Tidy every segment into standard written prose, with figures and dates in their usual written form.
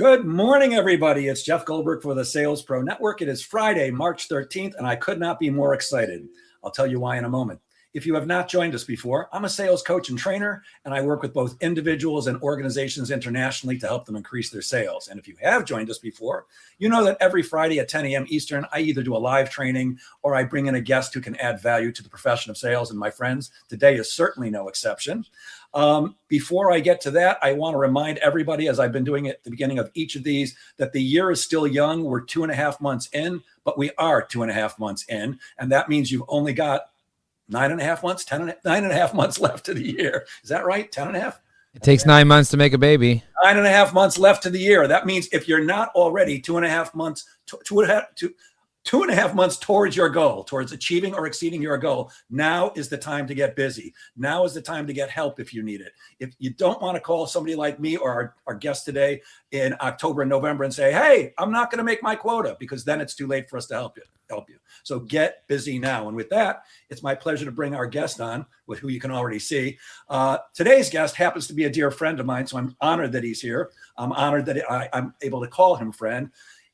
Good morning, everybody. It's Jeff Goldberg for the Sales Pro Network. It is Friday, March 13th, and I could not be more excited. I'll tell you why in a moment. If you have not joined us before, I'm a sales coach and trainer, and I work with both individuals and organizations internationally to help them increase their sales. And if you have joined us before, you know that every Friday at 10 a.m. Eastern, I either do a live training or I bring in a guest who can add value to the profession of sales. And my friends, today is certainly no exception. Before I get to that, I want to remind everybody, as I've been doing at the beginning of each of these, that the year is still young. We're 2.5 months in, but we are 2.5 months in. And that means you've only got 9.5 months, 9.5 months left to the year. Is that right? 10.5? It takes 9 months to make a baby. 9.5 months left to the year. That means if you're not already 2.5 months, 2.5 months towards your goal, towards achieving or exceeding your goal, now is the time to get busy. Now is the time to get help if you need it. If you don't want to call somebody like me or our guest today in October and November and say, hey, I'm not going to make my quota, because then it's too late for us to help you. So get busy now. And with that, it's my pleasure to bring our guest on, with who you can already see. Today's guest happens to be a dear friend of mine, so I'm honored that he's here. I'm honored that I'm able to call him friend.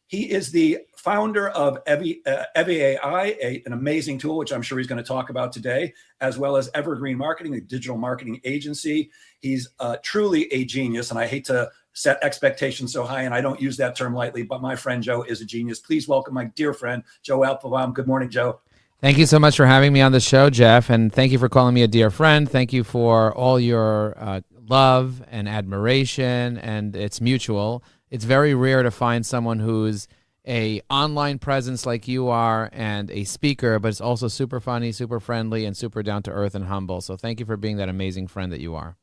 He is the founder of Evie AI, an amazing tool, which I'm sure he's going to talk about today, as well as Evergreen Marketing, a digital marketing agency. He's truly a genius, and I hate to set expectations so high, and I don't use that term lightly, but my friend Joe is a genius. Please welcome my dear friend, Joe Apfelbaum. Good morning, Joe. Thank you so much for having me on the show, Jeff, and thank you for calling me a dear friend. Thank you for all your love and admiration, and it's mutual. It's very rare to find someone who's a online presence like you are and a speaker, but it's also super funny, super friendly, and super down to earth and humble. So thank you for being that amazing friend that you are.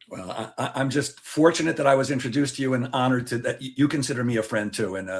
Well, I'm just fortunate that I was introduced to you, and honored that you consider me a friend too. And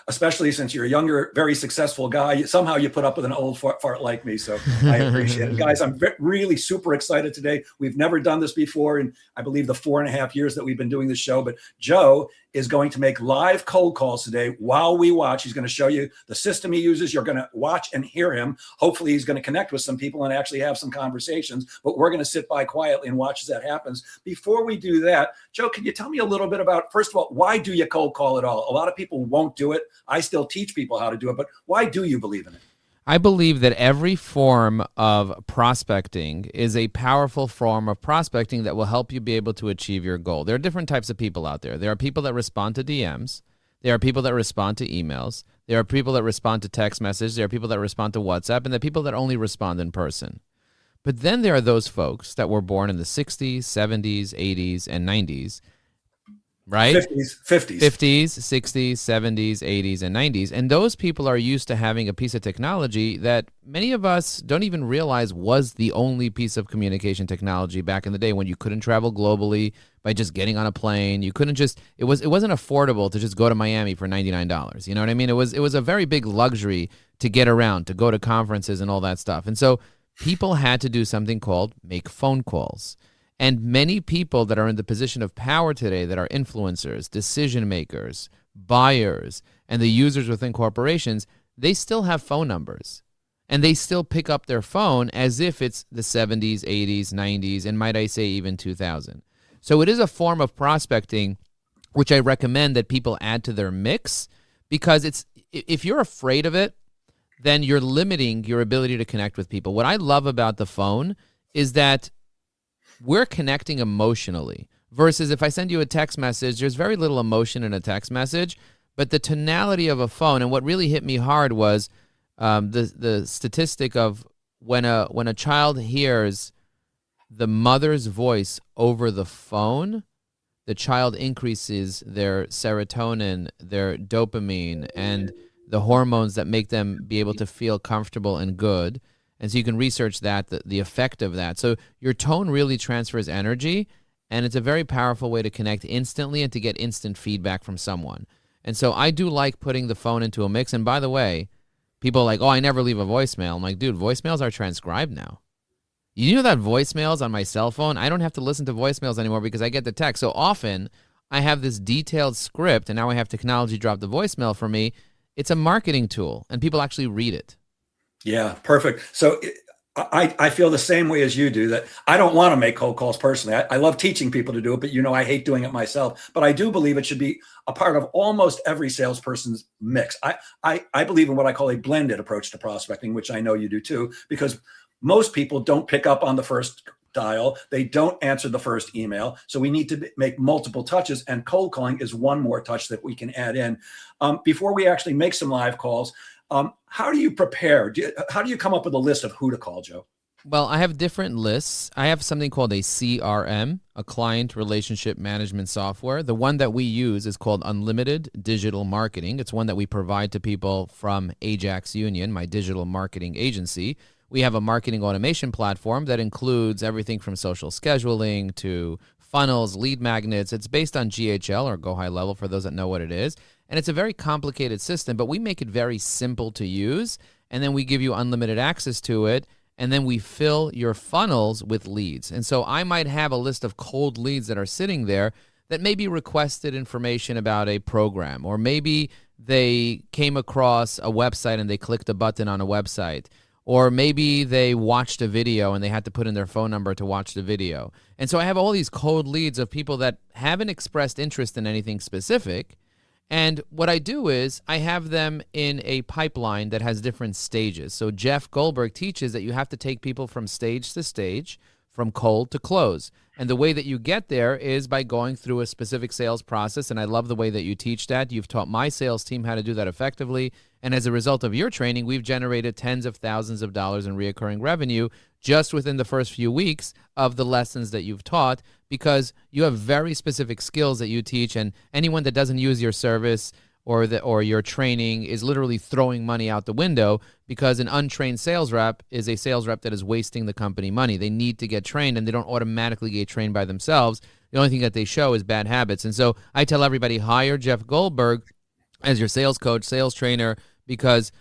especially since you're a younger, very successful guy, somehow you put up with an old fart like me. So I appreciate it. Guys, I'm really super excited today. We've never done this before in, I believe, the 4.5 years that we've been doing this show. But Joe is going to make live cold calls today while we watch. He's going to show you the system he uses. You're going to watch and hear him. Hopefully he's going to connect with some people and actually have some conversations, but we're going to sit by quietly and watch as that happens. Before we do that, Joe, can you tell me a little bit about, first of all, why do you cold call at all? A lot of people won't do it. I still teach people how to do it, but why do you believe in it? I believe that every form of prospecting is a powerful form of prospecting that will help you be able to achieve your goal. There are different types of people out there. There are people that respond to DMs. There are people that respond to emails. There are people that respond to text messages. There are people that respond to WhatsApp, and there are people that only respond in person. But then there are those folks that were born in the 60s, 70s, 80s, and 90s, right? 50s, 60s, 70s, 80s, and 90s. And those people are used to having a piece of technology that many of us don't even realize was the only piece of communication technology back in the day, when you couldn't travel globally by just getting on a plane. You couldn't just, it wasn't affordable to just go to Miami for $99. You know what I mean? It was a very big luxury to get around, to go to conferences and all that stuff. And so people had to do something called make phone calls. And many people that are in the position of power today, that are influencers, decision makers, buyers, and the users within corporations, they still have phone numbers. And they still pick up their phone as if it's the 70s, 80s, 90s, and might I say even 2000. So it is a form of prospecting which I recommend that people add to their mix, because if you're afraid of it, then you're limiting your ability to connect with people. What I love about the phone is that we're connecting emotionally, versus if I send you a text message, there's very little emotion in a text message, but the tonality of a phone. And what really hit me hard was the statistic of when a child hears the mother's voice over the phone, the child increases their serotonin, their dopamine, and the hormones that make them be able to feel comfortable and good. And so you can research that, the effect of that. So your tone really transfers energy, and it's a very powerful way to connect instantly and to get instant feedback from someone. And so I do like putting the phone into a mix. And by the way, people are like, oh, I never leave a voicemail. I'm like, dude, voicemails are transcribed now. You know that voicemails on my cell phone, I don't have to listen to voicemails anymore because I get the text. So often I have this detailed script, and now I have technology drop the voicemail for me. It's a marketing tool, and people actually read it. Yeah, perfect. So I feel the same way as you do, that I don't want to make cold calls personally. I love teaching people to do it, but I hate doing it myself. But I do believe it should be a part of almost every salesperson's mix. I believe in what I call a blended approach to prospecting, which I know you do too, because most people don't pick up on the first dial. They don't answer the first email. So we need to make multiple touches, and cold calling is one more touch that we can add in. Before we actually make some live calls, how do you prepare? How do you come up with a list of who to call, Joe? Well, I have different lists. I have something called a CRM, a client relationship management software. The one that we use is called Unlimited Digital Marketing. It's one that we provide to people from Ajax Union, my digital marketing agency. We have a marketing automation platform that includes everything from social scheduling to funnels, lead magnets. It's based on GHL, or Go High Level, for those that know what it is. And it's a very complicated system, but we make it very simple to use, and then we give you unlimited access to it, and then we fill your funnels with leads. And so I might have a list of cold leads that are sitting there that maybe requested information about a program, or maybe they came across a website and they clicked a button on a website, or maybe they watched a video and they had to put in their phone number to watch the video. And so I have all these cold leads of people that haven't expressed interest in anything specific. And what I do is I have them in a pipeline that has different stages. So Jeff Goldberg teaches that you have to take people from stage to stage, from cold to close. And the way that you get there is by going through a specific sales process. And I love the way that you teach that. You've taught my sales team how to do that effectively. And as a result of your training, we've generated tens of thousands of dollars in recurring revenue just within the first few weeks of the lessons that you've taught, because you have very specific skills that you teach. And anyone that doesn't use your service or your training is literally throwing money out the window, because an untrained sales rep is a sales rep that is wasting the company money. They need to get trained, and they don't automatically get trained by themselves. The only thing that they show is bad habits. And so I tell everybody, hire Jeff Goldberg as your sales coach, sales trainer, because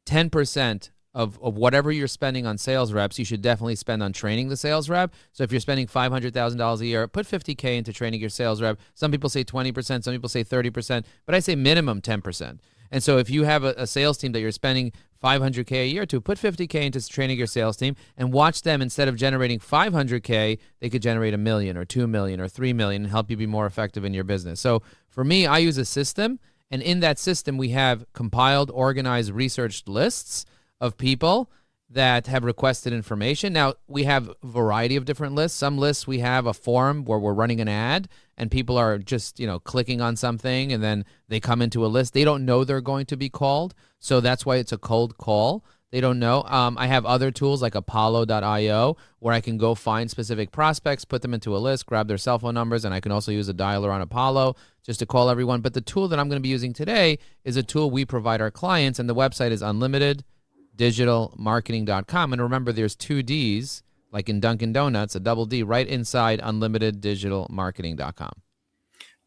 10% of whatever you're spending on sales reps, you should definitely spend on training the sales rep. So if you're spending $500,000 a year, put $50K into training your sales rep. Some people say 20%, some people say 30%, but I say minimum 10%. And so if you have a sales team that you're spending $500K a year to, put $50K into training your sales team, and watch them, instead of generating $500K, they could generate $1 million or $2 million or $3 million and help you be more effective in your business. So for me, I use a system, and in that system, we have compiled, organized, researched lists of people that have requested information. Now, we have a variety of different lists. Some lists we have a forum where we're running an ad and people are just, clicking on something and then they come into a list. They don't know they're going to be called. So that's why it's a cold call. They don't know. I have other tools like Apollo.io where I can go find specific prospects, put them into a list, grab their cell phone numbers, and I can also use a dialer on Apollo just to call everyone. But the tool that I'm going to be using today is a tool we provide our clients, and the website is unlimiteddigitalmarketing.com. And remember, there's 2 Ds, like in Dunkin' Donuts, a double D right inside unlimiteddigitalmarketing.com.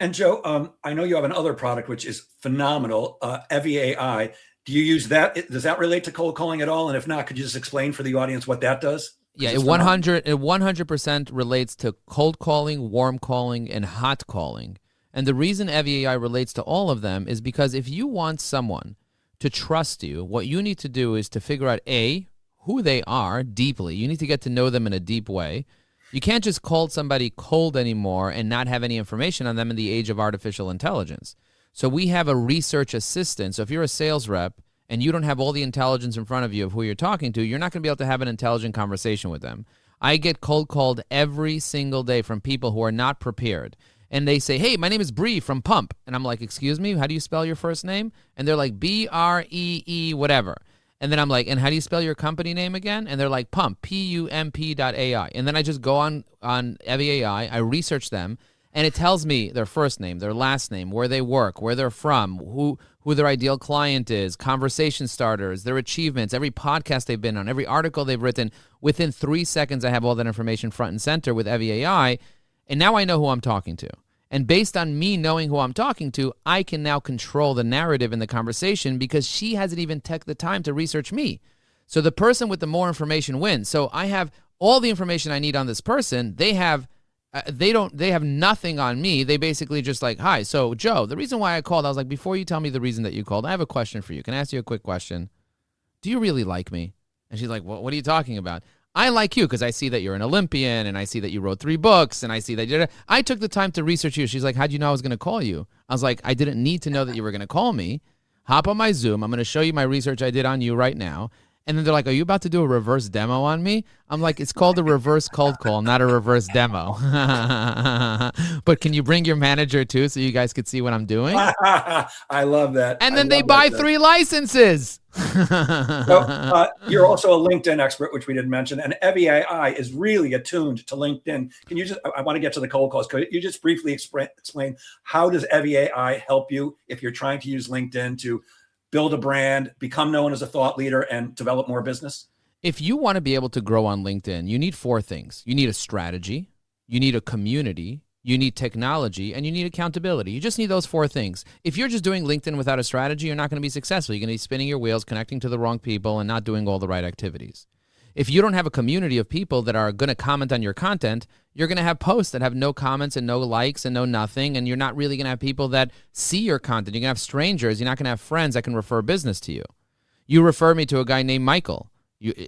And Joe, I know you have another product which is phenomenal, EVAI. Do you use that? Does that relate to cold calling at all? And if not, could you just explain for the audience what that does? Yeah, it 100% relates to cold calling, warm calling, and hot calling. And the reason EVAI relates to all of them is because if you want someone to trust you, what you need to do is to figure out, A, who they are deeply. You need to get to know them in a deep way. You can't just call somebody cold anymore and not have any information on them in the age of artificial intelligence. So we have a research assistant. So if you're a sales rep and you don't have all the intelligence in front of you of who you're talking to, you're not going to be able to have an intelligent conversation with them. I get cold called every single day from people who are not prepared. And they say, hey, my name is Bree from Pump. And I'm like, excuse me, how do you spell your first name? And they're like, BREE whatever. And then I'm like, and how do you spell your company name again? And they're like, Pump, PUMP.ai. And then I just go on EVAI, I research them, and it tells me their first name, their last name, where they work, where they're from, who their ideal client is, conversation starters, their achievements, every podcast they've been on, every article they've written. Within 3 seconds, I have all that information front and center with EVAI. And now I know who I'm talking to. And based on me knowing who I'm talking to, I can now control the narrative in the conversation because she hasn't even taken the time to research me. So the person with the more information wins. So I have all the information I need on this person. They have nothing on me. They basically just like, hi, so Joe, the reason why I called, I was like, before you tell me the reason that you called, I have a question for you. Can I ask you a quick question? Do you really like me? And she's like, well, what are you talking about? I like you because I see that you're an Olympian and I see that you wrote 3 books and I see that you did. I took the time to research you. She's like, how'd you know I was going to call you? I was like, I didn't need to know that you were going to call me. Hop on my Zoom. I'm going to show you my research I did on you right now. And then they're like, are you about to do a reverse demo on me? I'm like, it's called a reverse cold call, not a reverse demo. But can you bring your manager too so you guys could see what I'm doing? I love that. And then they buy 3 licenses. So, you're also a LinkedIn expert, which we didn't mention, and Evie AI is really attuned to LinkedIn. Can you just, I want to get to the cold calls. Could you just briefly explain how does Evie AI help you if you're trying to use LinkedIn to build a brand, become known as a thought leader, and develop more business? If you want to be able to grow on LinkedIn, you need 4 things. You need a strategy, you need a community, you need technology, and you need accountability. You just need those 4 things. If you're just doing LinkedIn without a strategy, you're not going to be successful. You're going to be spinning your wheels, connecting to the wrong people, and not doing all the right activities. If you don't have a community of people that are going to comment on your content, you're going to have posts that have no comments and no likes and no nothing, and you're not really going to have people that see your content. You're going to have strangers. You're not going to have friends that can refer business to you. You refer me to a guy named Michael.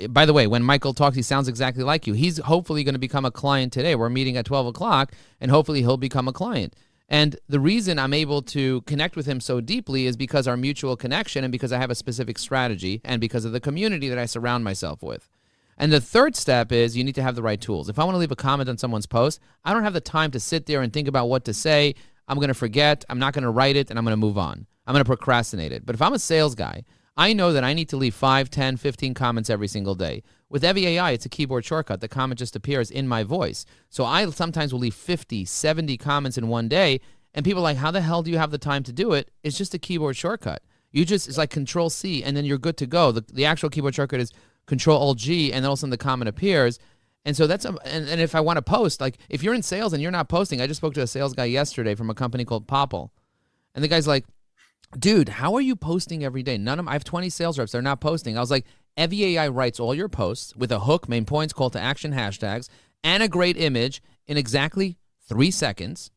By the way, when Michael talks, he sounds exactly like you. He's hopefully going to become a client today. We're meeting at 12 o'clock, and hopefully he'll become a client. And the reason I'm able to connect with him so deeply is because our mutual connection and because I have a specific strategy and because of the community that I surround myself with. And the third step is you need to have the right tools. If I want to leave a comment on someone's post, I don't have the time to sit there and think about what to say. I'm going to forget. I'm not going to write it, and I'm going to move on. I'm going to procrastinate it. But if I'm a sales guy, I know that I need to leave 5, 10, 15 comments every single day. With Evie AI, it's a keyboard shortcut. The comment just appears in my voice. So I sometimes will leave 50, 70 comments in one day, and people are like, how the hell do you have the time to do it? It's just a keyboard shortcut. It's like Control C, and then you're good to go. The actual keyboard shortcut is Control Alt G, and then all of a sudden the comment appears. And so that's, and if I want to post, like if you're in sales and you're not posting, I just spoke to a sales guy yesterday from a company called Popple. And the guy's like, dude, how are you posting every day? I have 20 sales reps. They're not posting. I was like, Evie AI writes all your posts with a hook, main points, call to action, hashtags, and a great image in exactly 3 seconds.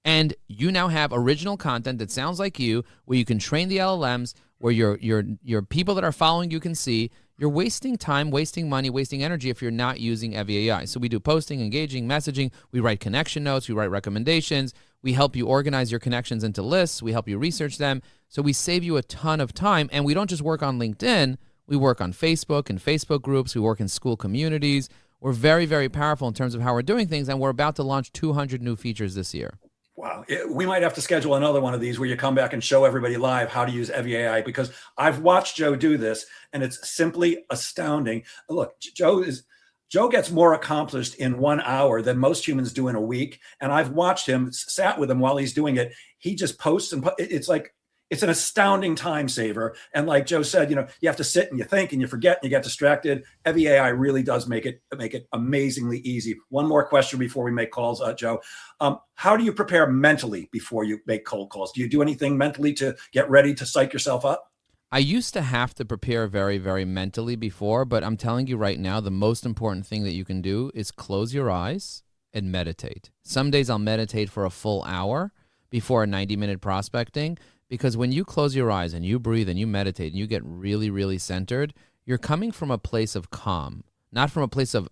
And you now have original content that sounds like you, where you can train the LLMs, where your people that are following you can see. You're wasting time, wasting money, wasting energy if you're not using Evie AI. So we do posting, engaging, messaging. We write connection notes. We write recommendations. We help you organize your connections into lists. We help you research them. So we save you a ton of time. And we don't just work on LinkedIn. We work on Facebook and Facebook groups. We work in school communities. We're very, very powerful in terms of how we're doing things. And we're about to launch 200 new features this year. Wow. We might have to schedule another one of these where you come back and show everybody live how to use Evie AI, because I've watched Joe do this and it's simply astounding. Look, Joe gets more accomplished in 1 hour than most humans do in a week. And I've watched him, sat with him while he's doing it. He just posts and it's like, it's an astounding time saver. And like Joe said, you have to sit and you think and you forget and you get distracted. Evie AI really does make it amazingly easy. One more question before we make calls, Joe. How do you prepare mentally before you make cold calls? Do you do anything mentally to get ready to psych yourself up? I used to have to prepare very, very mentally before, but I'm telling you right now, the most important thing that you can do is close your eyes and meditate. Some days I'll meditate for a full hour before a 90-minute prospecting. Because when you close your eyes and you breathe and you meditate and you get really, really centered, you're coming from a place of calm, not from a place of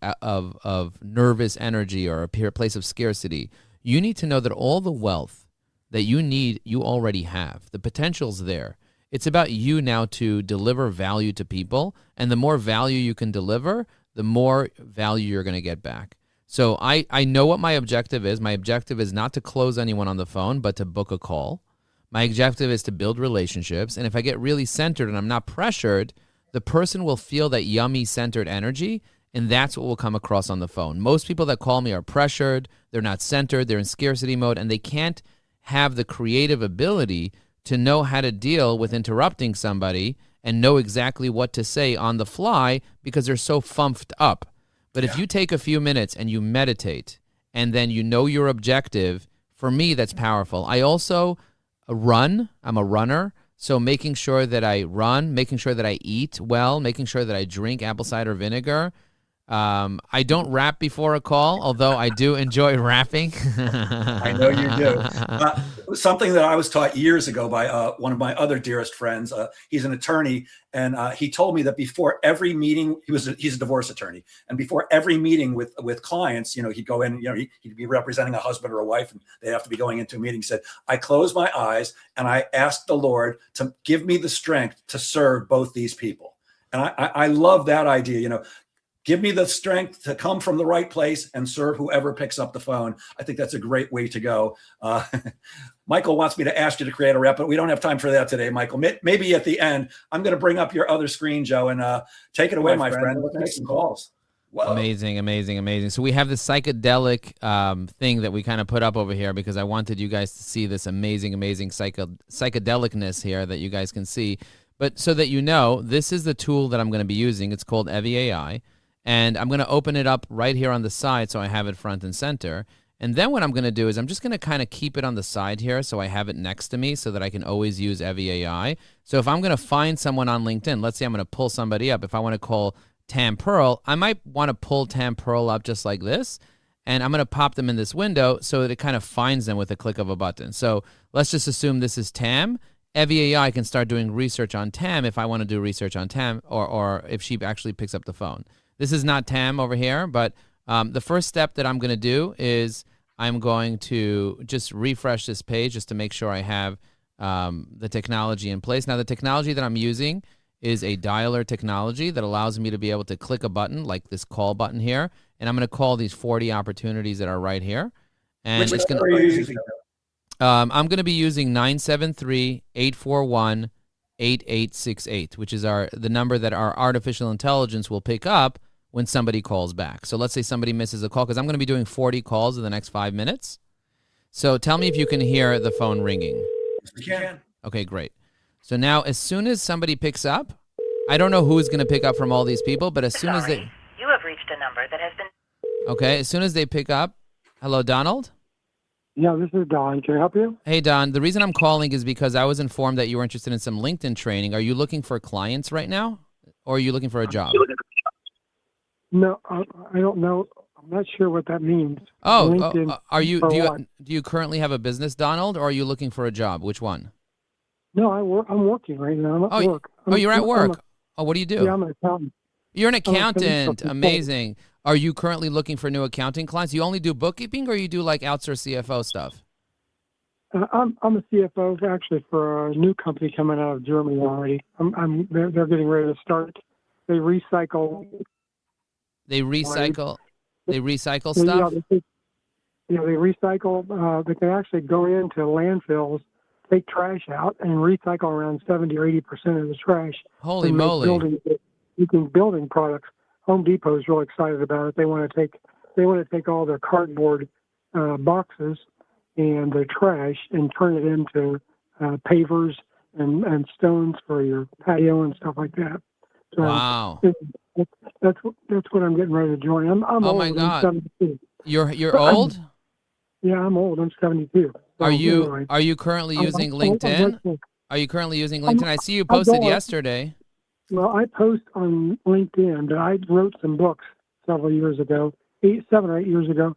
nervous energy or a place of scarcity. You need to know that all the wealth that you need, you already have. The potential's there. It's about you now to deliver value to people, and the more value you can deliver, the more value you're going to get back. So I know what my objective is. My objective is not to close anyone on the phone, but to book a call. My objective is to build relationships, and if I get really centered and I'm not pressured, the person will feel that yummy centered energy, and that's what will come across on the phone. Most people that call me are pressured, they're not centered, they're in scarcity mode, and they can't have the creative ability to know how to deal with interrupting somebody and know exactly what to say on the fly because they're so fumped up. But if you take a few minutes and you meditate, and then you know your objective, for me, that's powerful. I also run. I'm a runner. So making sure that I run, making sure that I eat well, making sure that I drink apple cider vinegar. I don't rap before a call, although I do enjoy rapping. I know you do. something that I was taught years ago by one of my other dearest friends. He's an attorney, and he told me that before every meeting, he's a divorce attorney, and before every meeting with clients, he'd go in, he'd be representing a husband or a wife, and they'd have to be going into a meeting. He said, I close my eyes and I ask the Lord to give me the strength to serve both these people. And I love that idea. Give me the strength to come from the right place and serve whoever picks up the phone. I think that's a great way to go. Michael wants me to ask you to create a rep, but we don't have time for that today, Michael. Maybe at the end, I'm going to bring up your other screen, Joe, and take it away, my friend. Let's make some calls. Whoa. Amazing. So we have this psychedelic thing that we kind of put up over here because I wanted you guys to see this amazing psychedelicness here that you guys can see. But so that you know, this is the tool that I'm going to be using. It's called EviAI. And I'm going to open it up right here on the side so I have it front and center. And then what I'm going to do is I'm just going to kind of keep it on the side here so I have it next to me so that I can always use EviAI. So if I'm going to find someone on LinkedIn, let's say I'm going to pull somebody up. If I want to call Tam Pearl, I might want to pull Tam Pearl up just like this. And I'm going to pop them in this window so that it kind of finds them with a click of a button. So let's just assume this is Tam. EviAI can start doing research on Tam if I want to do research on Tam or if she actually picks up the phone. This is not Tam over here, but the first step that I'm going to do is I'm going to just refresh this page just to make sure I have the technology in place. Now, the technology that I'm using is a dialer technology that allows me to be able to click a button like this call button here, and I'm going to call these 40 opportunities that are right here. And it's going to. I'm going to be using 973-841-8868, which is the number that our artificial intelligence will pick up when somebody calls back. So let's say somebody misses a call, because I'm going to be doing 40 calls in the next 5 minutes. So tell me if you can hear the phone ringing. We can. Okay, great. So now as soon as somebody picks up, I don't know who is going to pick up from all these people, but as soon as they... You have reached a number that has been... Okay, as soon as they pick up... Hello, Donald? Yeah, this is Don. Can I help you? Hey, Don. The reason I'm calling is because I was informed that you were interested in some LinkedIn training. Are you looking for clients right now, or are you looking for a job? No, I don't know. I'm not sure what that means. Are you? Do you currently have a business, Donald, or are you looking for a job? Which one? No, I'm working right now. I'm at work. You're at work. What do you do? Yeah, I'm an accountant. You're an accountant. Amazing. Are you currently looking for new accounting clients? You only do bookkeeping, or you do like outsource CFO stuff? I'm a CFO actually for a new company coming out of Germany already. They're getting ready to start. They recycle. They recycle stuff? They recycle. They can actually go into landfills, take trash out, and recycle around 70 or 80% of the trash. Holy moly. Building products. Home Depot is really excited about it. They want to take all their cardboard boxes and their trash and turn it into pavers and stones for your patio and stuff like that. So wow. That's what I'm getting ready to join. I'm oh old. My God. I'm 72. You're old? Yeah, I'm old. I'm 72. So are you anyway. Currently using LinkedIn? Are you currently using LinkedIn? I see you posted yesterday. Well, I post on LinkedIn, but I wrote some books several years ago, 7 or 8 years ago,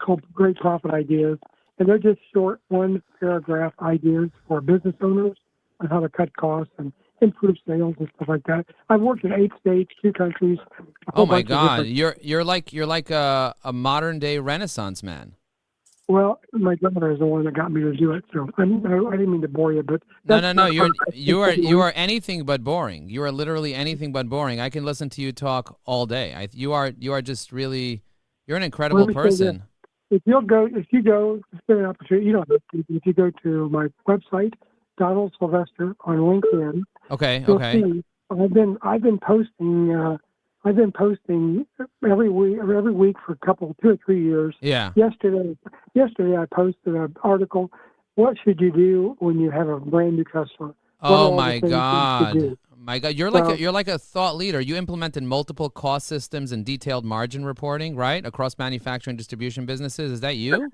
called Great Profit Ideas. And they're just short one-paragraph ideas for business owners on how to cut costs and improve sales and stuff like that. I've worked in 8 states, 2 countries. Oh my God, you're like a modern day Renaissance man. Well, my governor is the one that got me to do it, so I didn't mean to bore you, but no. You are anything but boring. You are literally anything but boring. I can listen to you talk all day. You are just really, you're an incredible person. If you go, it's been an opportunity. If you go to my website, Donald Sylvester on LinkedIn. Okay. See, I've been posting. I've been posting every week for 2 or 3 years. Yeah. Yesterday I posted an article. What should you do when you have a brand new customer? Oh my God. My God, you're like a thought leader. You implemented multiple cost systems and detailed margin reporting, right, across manufacturing and distribution businesses. Is that you?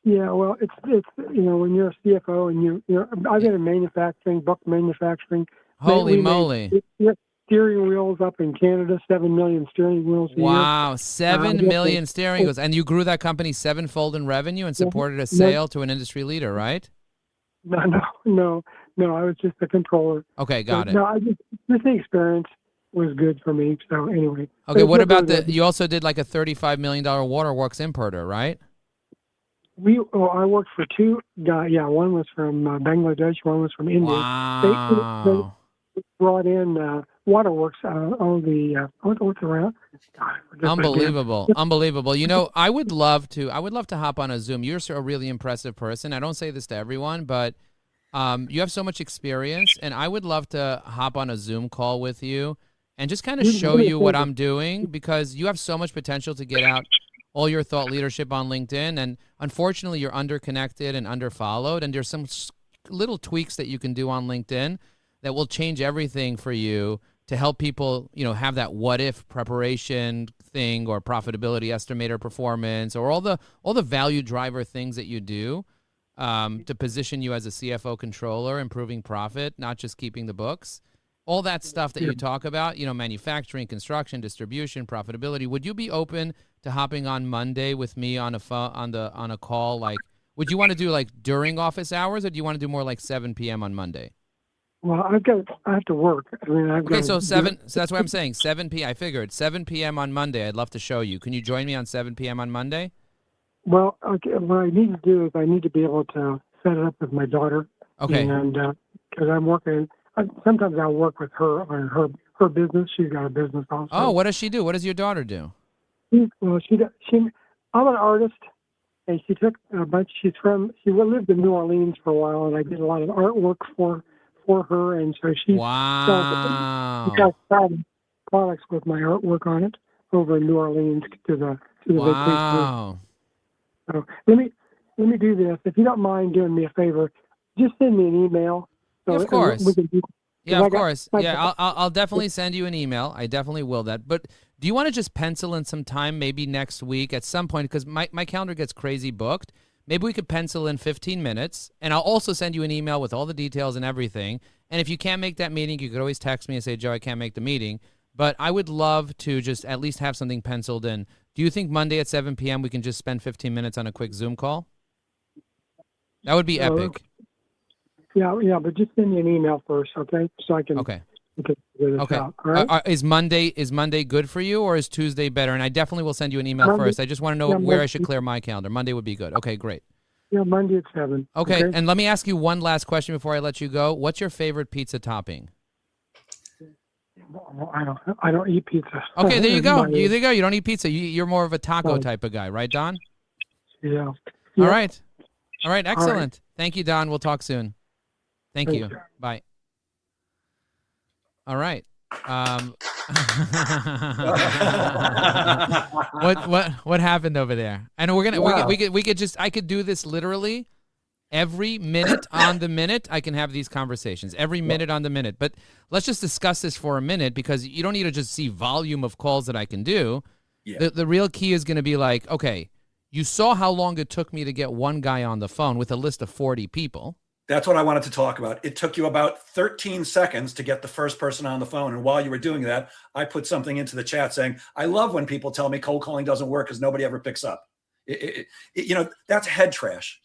Yeah, well, it's when you're a CFO and I've been in manufacturing, book manufacturing. Holy moly! steering wheels up in Canada, 7 million steering wheels a year. Wow, 7 million Yes, steering wheels. And you grew that company sevenfold in revenue and supported a sale to an industry leader, right? No. I was just a controller. Okay, got But it. no, just the experience was good for me. So anyway. Okay, But what it's about never- you also did like a $35 million waterworks importer, right? I worked for two guys. Yeah, one was from Bangladesh, one was from India. Wow. They brought in waterworks. All the what's around. God, I forget that Unbelievable. Unbelievable. You know, I would love to hop on a Zoom. You're a really impressive person. I don't say this to everyone, but you have so much experience, and I would love to hop on a Zoom call with you and just kind of show you what I'm doing, because you have so much potential to get out all your thought leadership on LinkedIn. And unfortunately, you're underconnected and underfollowed, and there's some little tweaks that you can do on LinkedIn that will change everything for you to help people, have that what if preparation thing, or profitability estimator performance, or all the value driver things that you do to position you as a CFO controller, improving profit, not just keeping the books. All that stuff that you talk about, manufacturing, construction, distribution, profitability. Would you be open to hopping on Monday with me on a on a call? Like, would you want to do like during office hours, or do you want to do more like 7 p.m. on Monday? Well, I have to work. I mean, Okay, so 7. So that's what I'm saying. 7 p. I figured 7 p.m. on Monday. I'd love to show you. Can you join me on 7 p.m. on Monday? Well, okay, what I need to do is I need to be able to set it up with my daughter. Okay. And because I'm working, sometimes I'll work with her on her business. She's got a business also. Oh, what does she do? What does your daughter do? I'm an artist, and she took a bunch. She lived in New Orleans for a while, and I did a lot of artwork for her, and so she Wow. sells products with my artwork on it over in New Orleans to the vacation. Wow. So let me do this. If you don't mind doing me a favor, just send me an email. So Yeah, of course. we can do, Yeah, of course. Yeah, I'll definitely send you an email. I definitely will that. But do you want to just pencil in some time, maybe next week at some point? Because my calendar gets crazy booked. Maybe we could pencil in 15 minutes, and I'll also send you an email with all the details and everything. And if you can't make that meeting, you could always text me and say, Joe, I can't make the meeting. But I would love to just at least have something penciled in. Do you think Monday at 7 p.m. we can just spend 15 minutes on a quick Zoom call? That would be epic. Yeah, but just send me an email first, okay? So I can. Okay. Figure this out, all right? Is Monday good for you, or is Tuesday better? And I definitely will send you an email first. I just want to know where I should clear my calendar. Monday would be good. Okay, great. Yeah, Monday at 7. Okay, and let me ask you one last question before I let you go. What's your favorite pizza topping? I don't eat pizza. Okay, there you go. There you go. You don't eat pizza. You're more of a taco type of guy, right, Don? Yeah. All right. Excellent. Thank you, Don. We'll talk soon. Thank you. Bye. All right. What happened over there? And I could do this literally every minute on the minute. I can have these conversations every minute on the minute. But let's just discuss this for a minute, because you don't need to just see volume of calls that I can do. Yeah. The real key is going to be like, okay, you saw how long it took me to get one guy on the phone with a list of 40 people. That's what I wanted to talk about. It took you about 13 seconds to get the first person on the phone. And while you were doing that, I put something into the chat saying, I love when people tell me cold calling doesn't work because nobody ever picks up. That's head trash.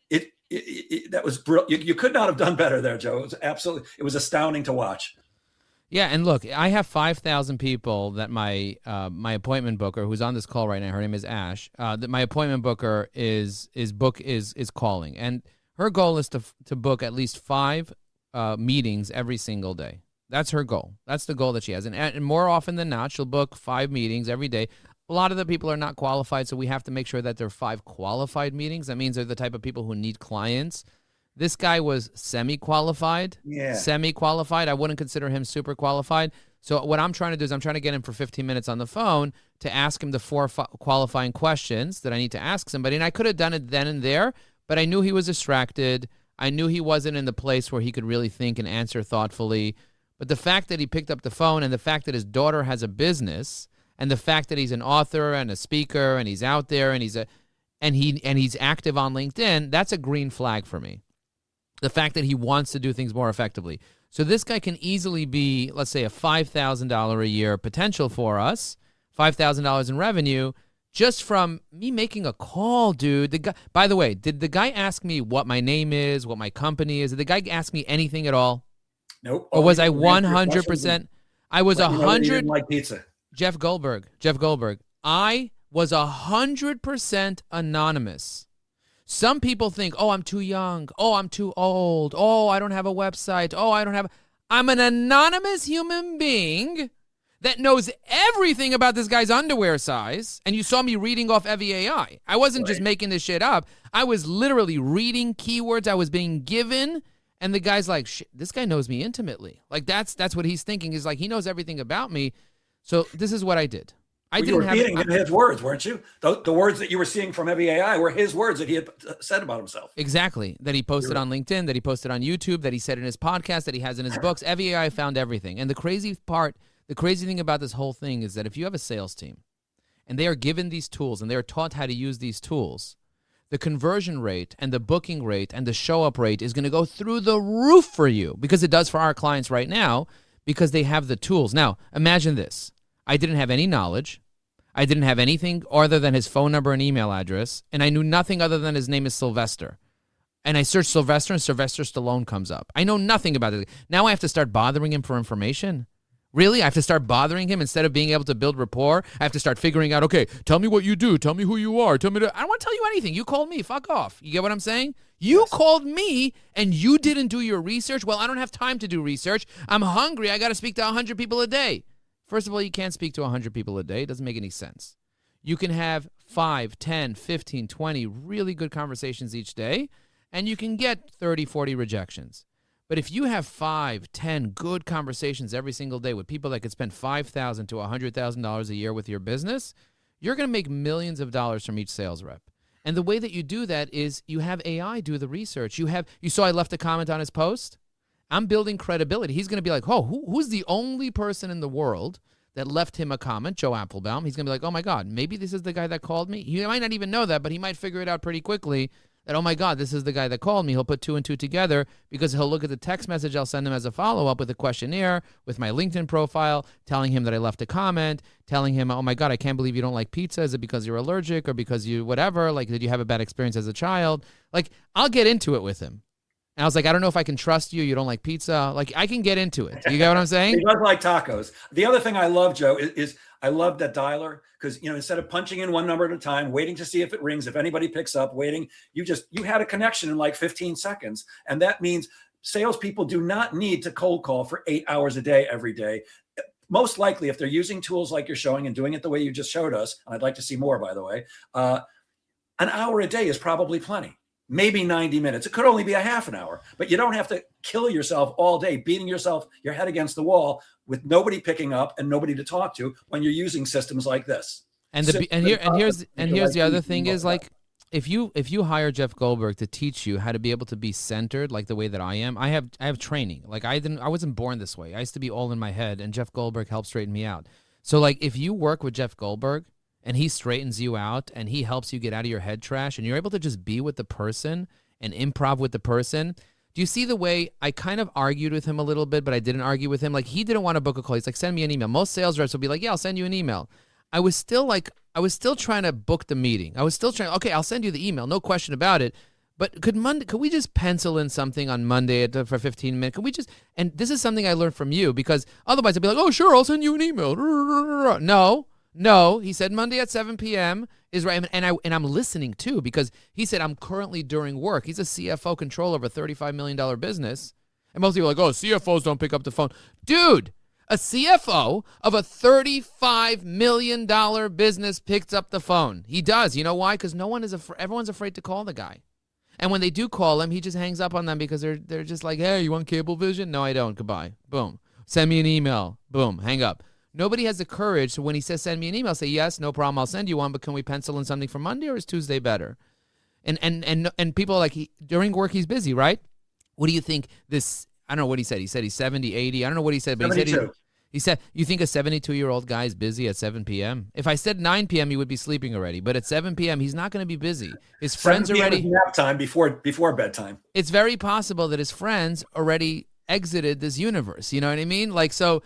That was brilliant. You could not have done better there, Joe. It was astounding to watch. Yeah, and look, I have 5,000 people that my appointment booker, who's on this call right now, her name is Ash, that my appointment booker is calling. And her goal is to book at least 5 meetings every single day. That's her goal. That's the goal that she has. And more often than not, she'll book 5 meetings every day. A lot of the people are not qualified, so we have to make sure that they're 5 qualified meetings. That means they're the type of people who need clients. This guy was semi-qualified. Yeah. Semi-qualified. I wouldn't consider him super qualified. So what I'm trying to do is I'm trying to get him for 15 minutes on the phone to ask him the 4 qualifying questions that I need to ask somebody. And I could have done it then and there, but I knew he was distracted. I knew he wasn't in the place where he could really think and answer thoughtfully. But the fact that he picked up the phone, and the fact that his daughter has a business, and the fact that he's an author and a speaker, and he's out there, and he's active on LinkedIn, that's a green flag for me. The fact that he wants to do things more effectively. So this guy can easily be, let's say, a $5,000 a year potential for us, $5,000 in revenue, just from me making a call, dude. The guy, by the way, did the guy ask me what my name is, what my company is? Did the guy ask me anything at all? Nope. Or was I All he did was answer your 100%? questions I was and let you know that he 100. didn't like pizza. Jeff Goldberg. I was 100% anonymous. Some people think, oh, I'm too young. Oh, I'm too old. Oh, I don't have a website. Oh, I don't have. I'm an anonymous human being that knows everything about this guy's underwear size. And you saw me reading off EVAI. I wasn't just making this shit up. I was literally reading keywords I was being given. And the guy's like, shit, this guy knows me intimately. Like, that's what he's thinking, is like, he knows everything about me. So this is what I did. You were feeding him his words, weren't you? The words that you were seeing from EVAI were his words that he had said about himself. Exactly. That he posted on LinkedIn, that he posted on YouTube, that he said in his podcast, that he has in his books. EVAI found everything. And the crazy thing about this whole thing is that if you have a sales team and they are given these tools and they are taught how to use these tools, the conversion rate and the booking rate and the show-up rate is going to go through the roof for you, because it does for our clients right now, because they have the tools. Now, imagine this. I didn't have any knowledge. I didn't have anything other than his phone number and email address, and I knew nothing other than his name is Sylvester. And I searched Sylvester, and Sylvester Stallone comes up. I know nothing about it. Now I have to start bothering him for information? Really? I have to start bothering him instead of being able to build rapport? I have to start figuring out, okay, tell me what you do. Tell me who you are. I don't want to tell you anything. You called me. Fuck off. You get what I'm saying? You called me, and you didn't do your research? Well, I don't have time to do research. I'm hungry. I got to speak to 100 people a day. First of all, you can't speak to 100 people a day. It doesn't make any sense. You can have 5, 10, 15, 20 really good conversations each day, and you can get 30, 40 rejections. But if you have 5, 10 good conversations every single day with people that could spend $5,000 to $100,000 a year with your business, you're going to make millions of dollars from each sales rep. And the way that you do that is you have AI do the research. You saw I left a comment on his post? I'm building credibility. He's going to be like, oh, who's the only person in the world that left him a comment? Joe Apfelbaum. He's going to be like, oh, my God, maybe this is the guy that called me. He might not even know that, but he might figure it out pretty quickly that, oh, my God, this is the guy that called me. He'll put 2 and 2 together because he'll look at the text message I'll send him as a follow-up with a questionnaire, with my LinkedIn profile, telling him that I left a comment, telling him, oh, my God, I can't believe you don't like pizza. Is it because you're allergic or because you whatever? Like, did you have a bad experience as a child? Like, I'll get into it with him. And I was like, I don't know if I can trust you. You don't like pizza. Like, I can get into it. You get what I'm saying? He does like tacos. The other thing I love, Joe, is I love that dialer, because, instead of punching in one number at a time, waiting to see if it rings, if anybody picks up, waiting, you had a connection in like 15 seconds. And that means salespeople do not need to cold call for 8 hours a day, every day. Most likely, if they're using tools like you're showing and doing it the way you just showed us, and I'd like to see more, by the way, an hour a day is probably plenty. Maybe 90 minutes. It could only be a half an hour, but you don't have to kill yourself all day, beating your head against the wall with nobody picking up and nobody to talk to when you're using systems like this. And here's the other thing is, like, if you hire Jeff Goldberg to teach you how to be able to be centered like the way that I am, I have training. Like, I wasn't born this way. I used to be all in my head, and Jeff Goldberg helped straighten me out. So, like, if you work with Jeff Goldberg and he straightens you out and he helps you get out of your head trash and you're able to just be with the person and improv with the person. Do you see the way I kind of argued with him a little bit, but I didn't argue with him? Like, he didn't want to book a call. He's like, send me an email. Most sales reps will be like, yeah, I'll send you an email. I was still trying to book the meeting. I was still trying, okay, I'll send you the email. No question about it. But could we just pencil in something on Monday for 15 minutes? Could we just, and this is something I learned from you, because otherwise I'd be like, oh, sure, I'll send you an email. No, he said Monday at 7 p.m. is right, and I'm listening too, because he said I'm currently during work. He's a CFO, controller of a $35 million business, and most people are like, oh, CFOs don't pick up the phone. Dude, a CFO of a $35 million business picks up the phone. He does. You know why? Because everyone's afraid to call the guy. And when they do call him, he just hangs up on them because they're just like, hey, you want Cablevision? No, I don't. Goodbye. Boom. Send me an email. Boom. Hang up. Nobody has the courage, so when he says send me an email, say, yes, no problem, I'll send you one, but can we pencil in something for Monday, or is Tuesday better? And people are like, during work he's busy, right? What do you think this, I don't know what he said. He said he's 70, 80. I don't know what he said, but 72. he said, you think a 72-year-old guy is busy at 7 p.m.? If I said 9 p.m., he would be sleeping already, but at 7 p.m., he's not going to be busy. His friends 7 p.m. already. is nap time before bedtime. It's very possible that his friends already exited this universe. You know what I mean? Like, so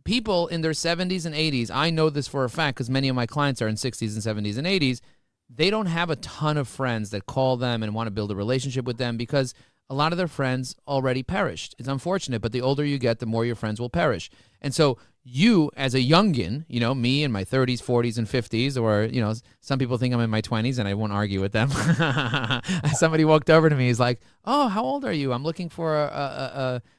people in their 70s and 80s, I know this for a fact because many of my clients are in 60s and 70s and 80s. They don't have a ton of friends that call them and want to build a relationship with them because a lot of their friends already perished. It's unfortunate, but the older you get, the more your friends will perish. And so you, as a youngin, you know, me in my 30s, 40s, and 50s, or, you know, some people think I'm in my 20s, and I won't argue with them. Somebody walked over to me. He's like, "Oh, how old are you? I'm looking for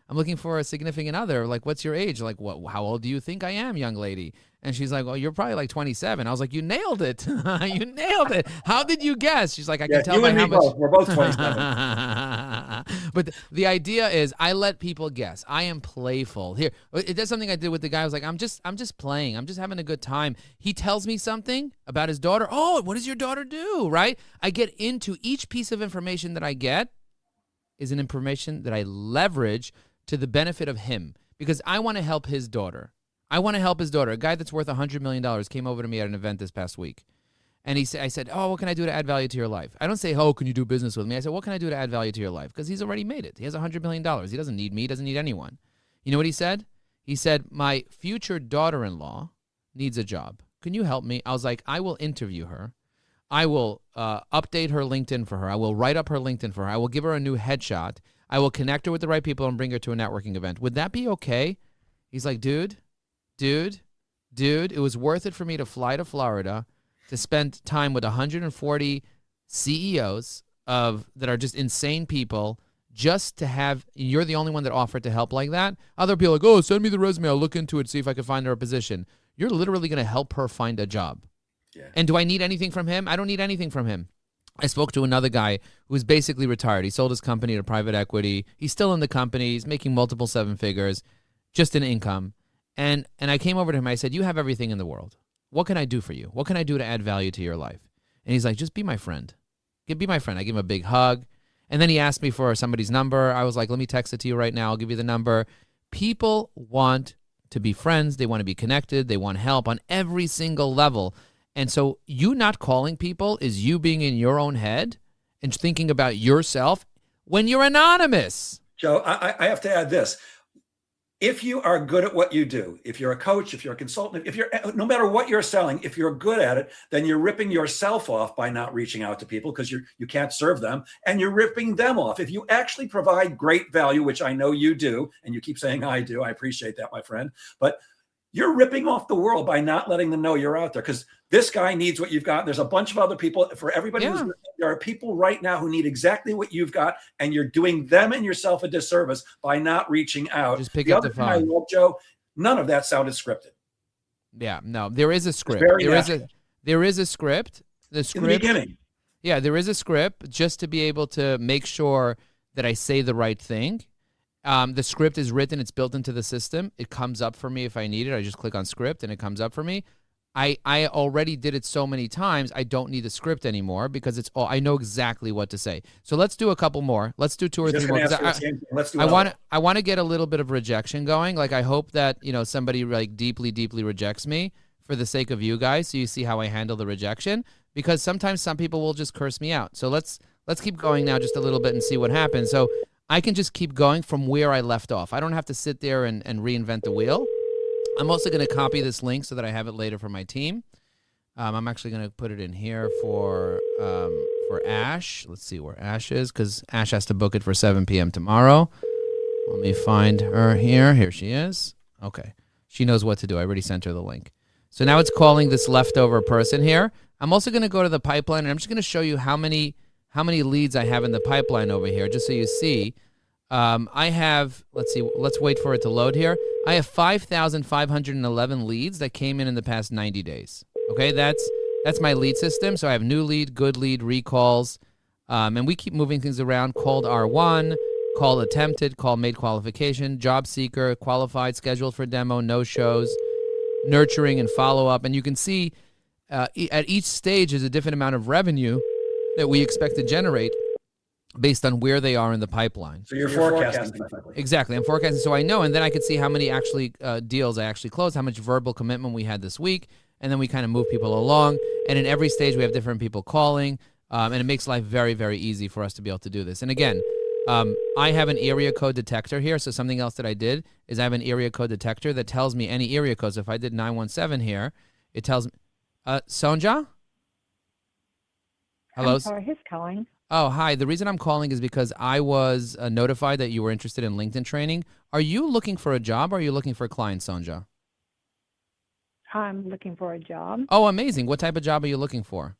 I'm looking for a significant other. Like, what's your age?" Like, what? How old do you think I am, young lady? And she's like, "Well, you're probably like 27." I was like, "You nailed it. You nailed it. How did you guess?" She's like, "I can tell you by and how me much." both. We're both 27. But the idea is, I let people guess. I am playful. Here, that's something I did with the guy. I was like, I'm just playing. I'm just having a good time. He tells me something about his daughter. Oh, what does your daughter do? Right? I get into each piece of information that I get is an information that I leverage to the benefit of him because I want to help his daughter. I want to help his daughter. A guy that's worth $100 million came over to me at an event this past week. And I said, "Oh, what can I do to add value to your life?" I don't say, "Oh, can you do business with me?" I said, "What can I do to add value to your life?" Because he's already made it. He has $100 million. He doesn't need me. He doesn't need anyone. You know what he said? He said, "My future daughter-in-law needs a job. Can you help me?" I was like, "I will interview her. I will update her LinkedIn for her. I will write up her LinkedIn for her. I will give her a new headshot. I will connect her with the right people and bring her to a networking event. Would that be okay?" He's like, dude, it was worth it for me to fly to Florida to spend time with 140 CEOs that are just insane people just to have, you're the only one that offered to help like that. Other people are like, "Oh, send me the resume. I'll look into it, see if I can find her a position." You're literally going to help her find a job. Yeah. And do I need anything from him? I don't need anything from him. I spoke to another guy who's basically retired. He sold his company to private equity. He's still in the company. He's making multiple seven figures, just in income. And I came over to him. I said, "You have everything in the world. What can I do for you? What can I do to add value to your life?" And he's like, "Just be my friend. Be my friend." I give him a big hug. And then he asked me for somebody's number. I was like, "Let me text it to you right now. I'll give you the number." People want to be friends. They want to be connected. They want help on every single level. And so you not calling people is you being in your own head and thinking about yourself when you're anonymous. Joe, I have to add this. If you are good at what you do, if you're a coach, if you're a consultant, no matter what you're selling, if you're good at it, then you're ripping yourself off by not reaching out to people because you can't serve them, and you're ripping them off. If you actually provide great value, which I know you do, and you keep saying I do, I appreciate that, my friend, but you're ripping off the world by not letting them know you're out there because this guy needs what you've got. There's a bunch of other people. For everybody who's listening, there are people right now who need exactly what you've got, and you're doing them and yourself a disservice by not reaching out. Just pick up the phone. I love, Joe, none of that sounded scripted. Yeah, no, there is a script. There is a script. The script in the beginning. Yeah, there is a script just to be able to make sure that I say the right thing. The script is written. It's built into the system. It comes up for me if I need it. I just click on script, and it comes up for me. I already did it so many times, I don't need the script anymore because it's all I know exactly what to say. So let's do a couple more. Let's do two or three more. I want to get a little bit of rejection going. Like I hope that somebody like deeply rejects me for the sake of you guys, so you see how I handle the rejection. Because sometimes some people will just curse me out. So let's keep going now just a little bit and see what happens. So I can just keep going from where I left off. I don't have to sit there and reinvent the wheel. I'm also going to copy this link so that I have it later for my team. I'm actually going to put it in here for Ash. Let's see where Ash is because Ash has to book it for 7 p.m. tomorrow. Let me find her here. Here she is. Okay. She knows what to do. I already sent her the link. So now it's calling this leftover person here. I'm also going to go to the pipeline, and I'm just going to show you how many leads I have in the pipeline over here, just so you see. I have, let's wait for it to load here. I have 5,511 leads that came in the past 90 days. Okay, that's my lead system. So I have new lead, good lead, recalls, and we keep moving things around. Called R1, call attempted, call made qualification, job seeker, qualified, scheduled for demo, no shows, nurturing and follow-up. And you can see at each stage is a different amount of revenue that we expect to generate based on where they are in the pipeline. So you're forecasting. Exactly. I'm forecasting so I know, and then I can see how many deals I actually closed, how much verbal commitment we had this week, and then we kind of move people along. And in every stage, we have different people calling, and it makes life very, very easy for us to be able to do this. And again, I have an area code detector here. So something else that I did is I have an area code detector that tells me any area code. So if I did 917 here, it tells me, Sonja? Hello? I'm sorry, who's calling? Oh, hi. The reason I'm calling is because I was notified that you were interested in LinkedIn training. Are you looking for a job or are you looking for a client, Sonja? I'm looking for a job. Oh, amazing. What type of job are you looking for?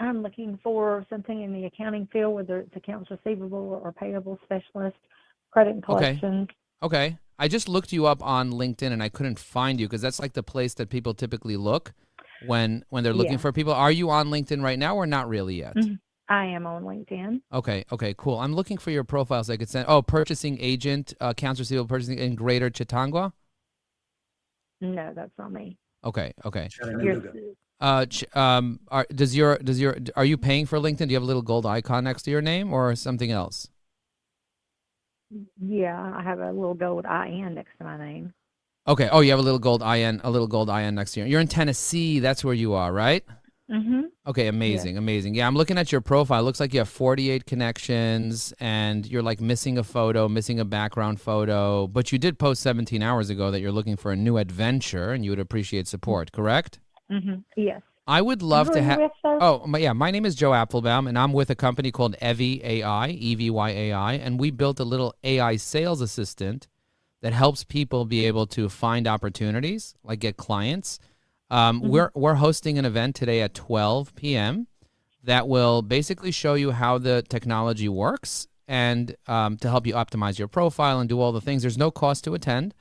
I'm looking for something in the accounting field, whether it's accounts receivable or payable specialist, credit and collections. Okay. I just looked you up on LinkedIn and I couldn't find you because that's like the place that people typically look when they're looking for people. Are you on LinkedIn right now or not really yet? Mm-hmm. I am on LinkedIn. Okay, cool. I'm looking for your profile so I could send. Oh, purchasing agent, accounts receivable purchasing in Greater Chittagong? No, that's not me. Okay. Chattanooga. Are you paying for LinkedIn? Do you have a little gold icon next to your name or something else? Yeah, I have a little gold IN next to my name. Okay. Oh, you have a little gold IN next to you. You're in Tennessee. That's where you are, right? Mm-hmm. Okay, amazing. Yeah, I'm looking at your profile. It looks like you have 48 connections and you're like missing a photo, missing a background photo, but you did post 17 hours ago that you're looking for a new adventure and you would appreciate support, correct? Mm-hmm. Yes. I would love to have. Oh, My name is Joe Apfelbaum, and I'm with a company called Evy AI, EVY-AI, and we built a little AI sales assistant that helps people be able to find opportunities, like get clients. We're hosting an event today at 12 p.m. that will basically show you how the technology works and to help you optimize your profile and do all the things. There's no cost to attend.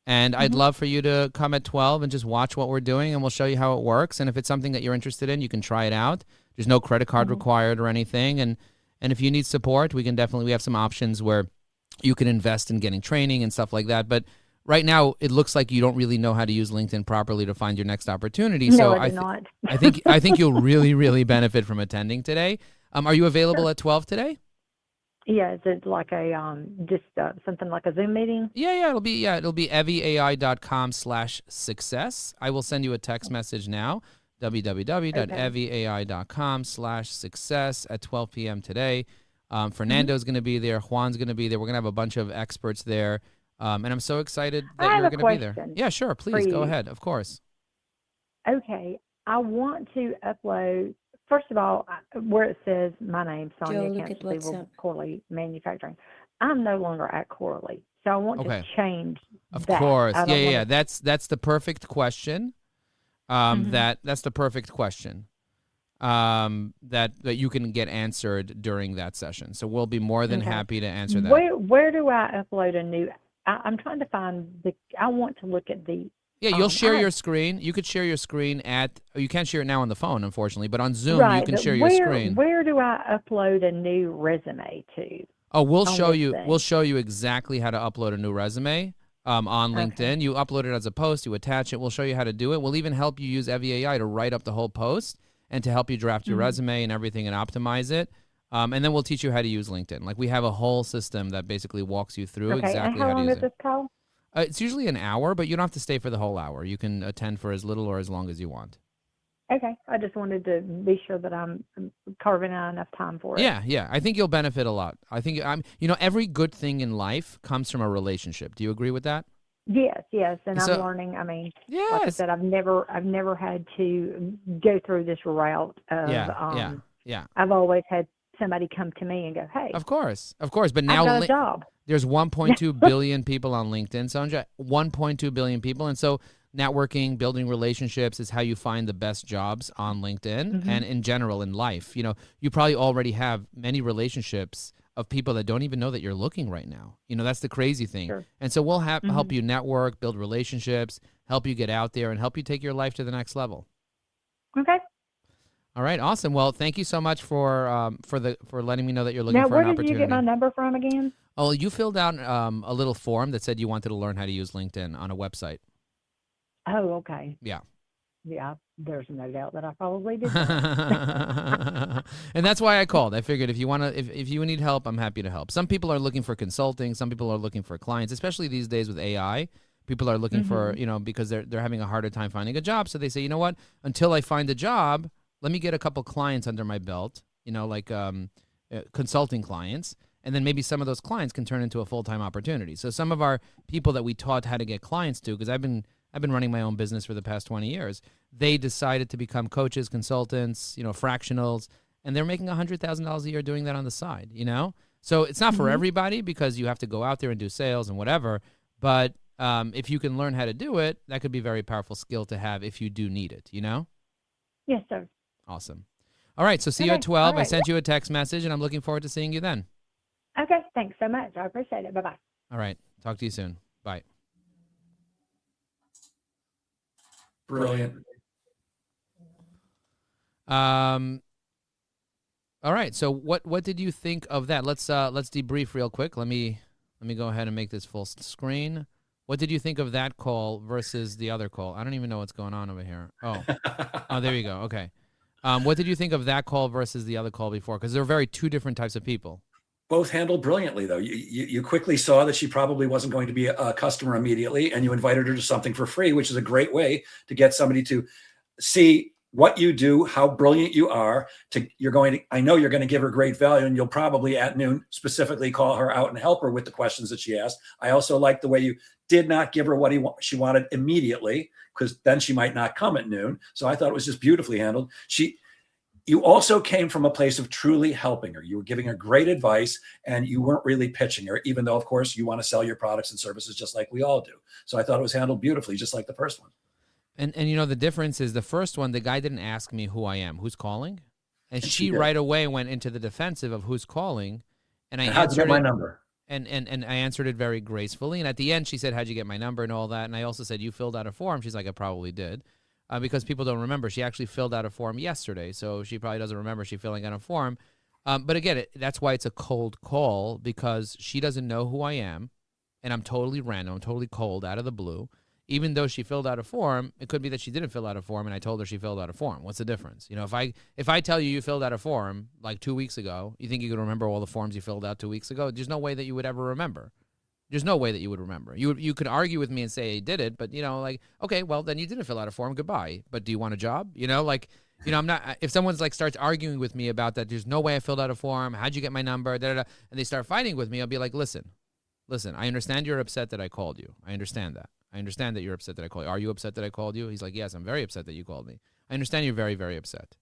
And I'd love for you to come at 12 and just watch what we're doing, and we'll show you how it works. And if it's something that you're interested in, you can try it out. There's no credit card required or anything. And if you need support, we have some options where you can invest in getting training and stuff like that. But right now, it looks like you don't really know how to use LinkedIn properly to find your next opportunity. No, so I do not. I think you'll really, really benefit from attending today. Are you available at 12 today? Yeah, is it like a just something like a Zoom meeting? Yeah, it'll be evyai.com/success. I will send you a text message now, www.evyai.com/success at 12 p.m. today. Fernando's going to be there. Juan's going to be there. We're going to have a bunch of experts there. And I'm so excited that you're going to be there. Yeah, sure. Please go ahead. Of course. Okay. I want to upload, first of all, where it says my name, Sonia Accounts Receivable, Corley Manufacturing. I'm no longer at Corley. So I want to change Of that. course. Yeah. That's the perfect question. That's the perfect question. That you can get answered during that session. So we'll be more than happy to answer that. Where do I upload a new? I'm trying to find I want to look at the. Yeah, you'll share your screen. You could share your screen you can't share it now on the phone, unfortunately, but on Zoom you can share your screen. Where do I upload a new resume to? Oh, we'll show you. We'll show you exactly how to upload a new resume on LinkedIn. Okay. You upload it as a post. You attach it. We'll show you how to do it. We'll even help you use Evy AI to write up the whole post and to help you draft your resume and everything and optimize it. And then we'll teach you how to use LinkedIn. Like we have a whole system that basically walks you through exactly how to use it. And how long is this call? It's usually an hour, but you don't have to stay for the whole hour. You can attend for as little or as long as you want. Okay. I just wanted to be sure that I'm carving out enough time for it. Yeah. I think you'll benefit a lot. I think every good thing in life comes from a relationship. Do you agree with that? Yes. And I'm learning. I mean, like I said, I've never had to go through this route of Yeah. I've always had somebody come to me and go, hey. Of course. But now I've got a job. There's 1.2 billion people on LinkedIn, Sonja. 1.2 billion people. And so networking, building relationships is how you find the best jobs on LinkedIn and in general in life. You probably already have many relationships of people that don't even know that you're looking right now. That's the crazy thing. Sure. And so we'll help you network, build relationships, help you get out there and help you take your life to the next level. Okay. All right, awesome. Well, thank you so much for letting me know that you're looking for an opportunity. Where did you get my number from again? Oh, you filled out a little form that said you wanted to learn how to use LinkedIn on a website. Oh, okay. Yeah. Yeah, there's no doubt that I probably did. And that's why I called. I figured if you need help, I'm happy to help. Some people are looking for consulting. Some people are looking for clients, especially these days with AI. People are looking for, because they're having a harder time finding a job. So they say, you know what? Until I find a job, let me get a couple clients under my belt, like consulting clients. And then maybe some of those clients can turn into a full-time opportunity. So some of our people that we taught how to get clients to, because I've been running my own business for the past 20 years, they decided to become coaches, consultants, fractionals, and they're making $100,000 a year doing that on the side, So it's not for everybody because you have to go out there and do sales and whatever. But if you can learn how to do it, that could be a very powerful skill to have if you do need it, Yes, sir. Awesome. All right. So see you at 12. I sent you a text message, and I'm looking forward to seeing you then. Okay. Thanks so much. I appreciate it. Bye-bye. All right. Talk to you soon. Bye. Brilliant. All right. So what did you think of that? Let's debrief real quick. Let me go ahead and make this full screen. What did you think of that call versus the other call? I don't even know what's going on over here. Oh, there you go. Okay. What did you think of that call versus the other call before? Because they're two different types of people. Both handled brilliantly, though. You quickly saw that she probably wasn't going to be a customer immediately, and you invited her to something for free, which is a great way to get somebody to see what you do, how brilliant you are. I know you're going to give her great value, and you'll probably at noon specifically call her out and help her with the questions that she asked. I also like the way you did not give her what she wanted immediately, because then she might not come at noon. So I thought it was just beautifully handled. You also came from a place of truly helping her. You were giving her great advice, and you weren't really pitching her, even though, of course, you want to sell your products and services just like we all do. So I thought it was handled beautifully, just like the first one. And the difference is the first one, the guy didn't ask me who I am, who's calling. And she right away went into the defensive of who's calling. And I how'd you get my number? And I answered it very gracefully. And at the end, she said, how'd you get my number and all that? And I also said, you filled out a form. She's like, I probably did. Because people don't remember. She actually filled out a form yesterday, so she probably doesn't remember she filling out a form. But again, that's why it's a cold call, because she doesn't know who I am, and I'm totally random, I'm totally cold, out of the blue. Even though she filled out a form, it could be that she didn't fill out a form, and I told her she filled out a form. What's the difference? If I tell you filled out a form like 2 weeks ago, you think you could remember all the forms you filled out 2 weeks ago? There's no way that you would ever remember. There's no way that you would remember. You could argue with me and say I did it, but okay, well then you didn't fill out a form. Goodbye. But do you want a job? I'm not. If someone's starts arguing with me about that, there's no way I filled out a form. How'd you get my number? Da, da, da, and they start fighting with me. I'll be like, listen. I understand you're upset that I called you. I understand that. I understand that you're upset that I called you. Are you upset that I called you? He's like, yes, I'm very upset that you called me. I understand you're very, very upset.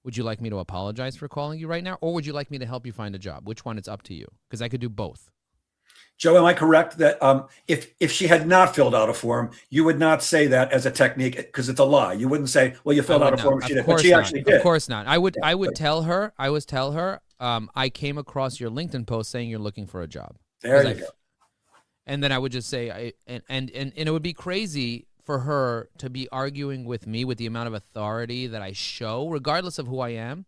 Would you like me to apologize for calling you right now, or would you like me to help you find a job? Which one? It's up to you, because I could do both. Joe, am I correct that if she had not filled out a form, you would not say that as a technique, because it's a lie? You wouldn't say, well, you filled out a form, but she actually did. Of course not. I would tell her, I came across your LinkedIn post saying you're looking for a job. There you go. And then I would just say, and it would be crazy for her to be arguing with me with the amount of authority that I show, regardless of who I am,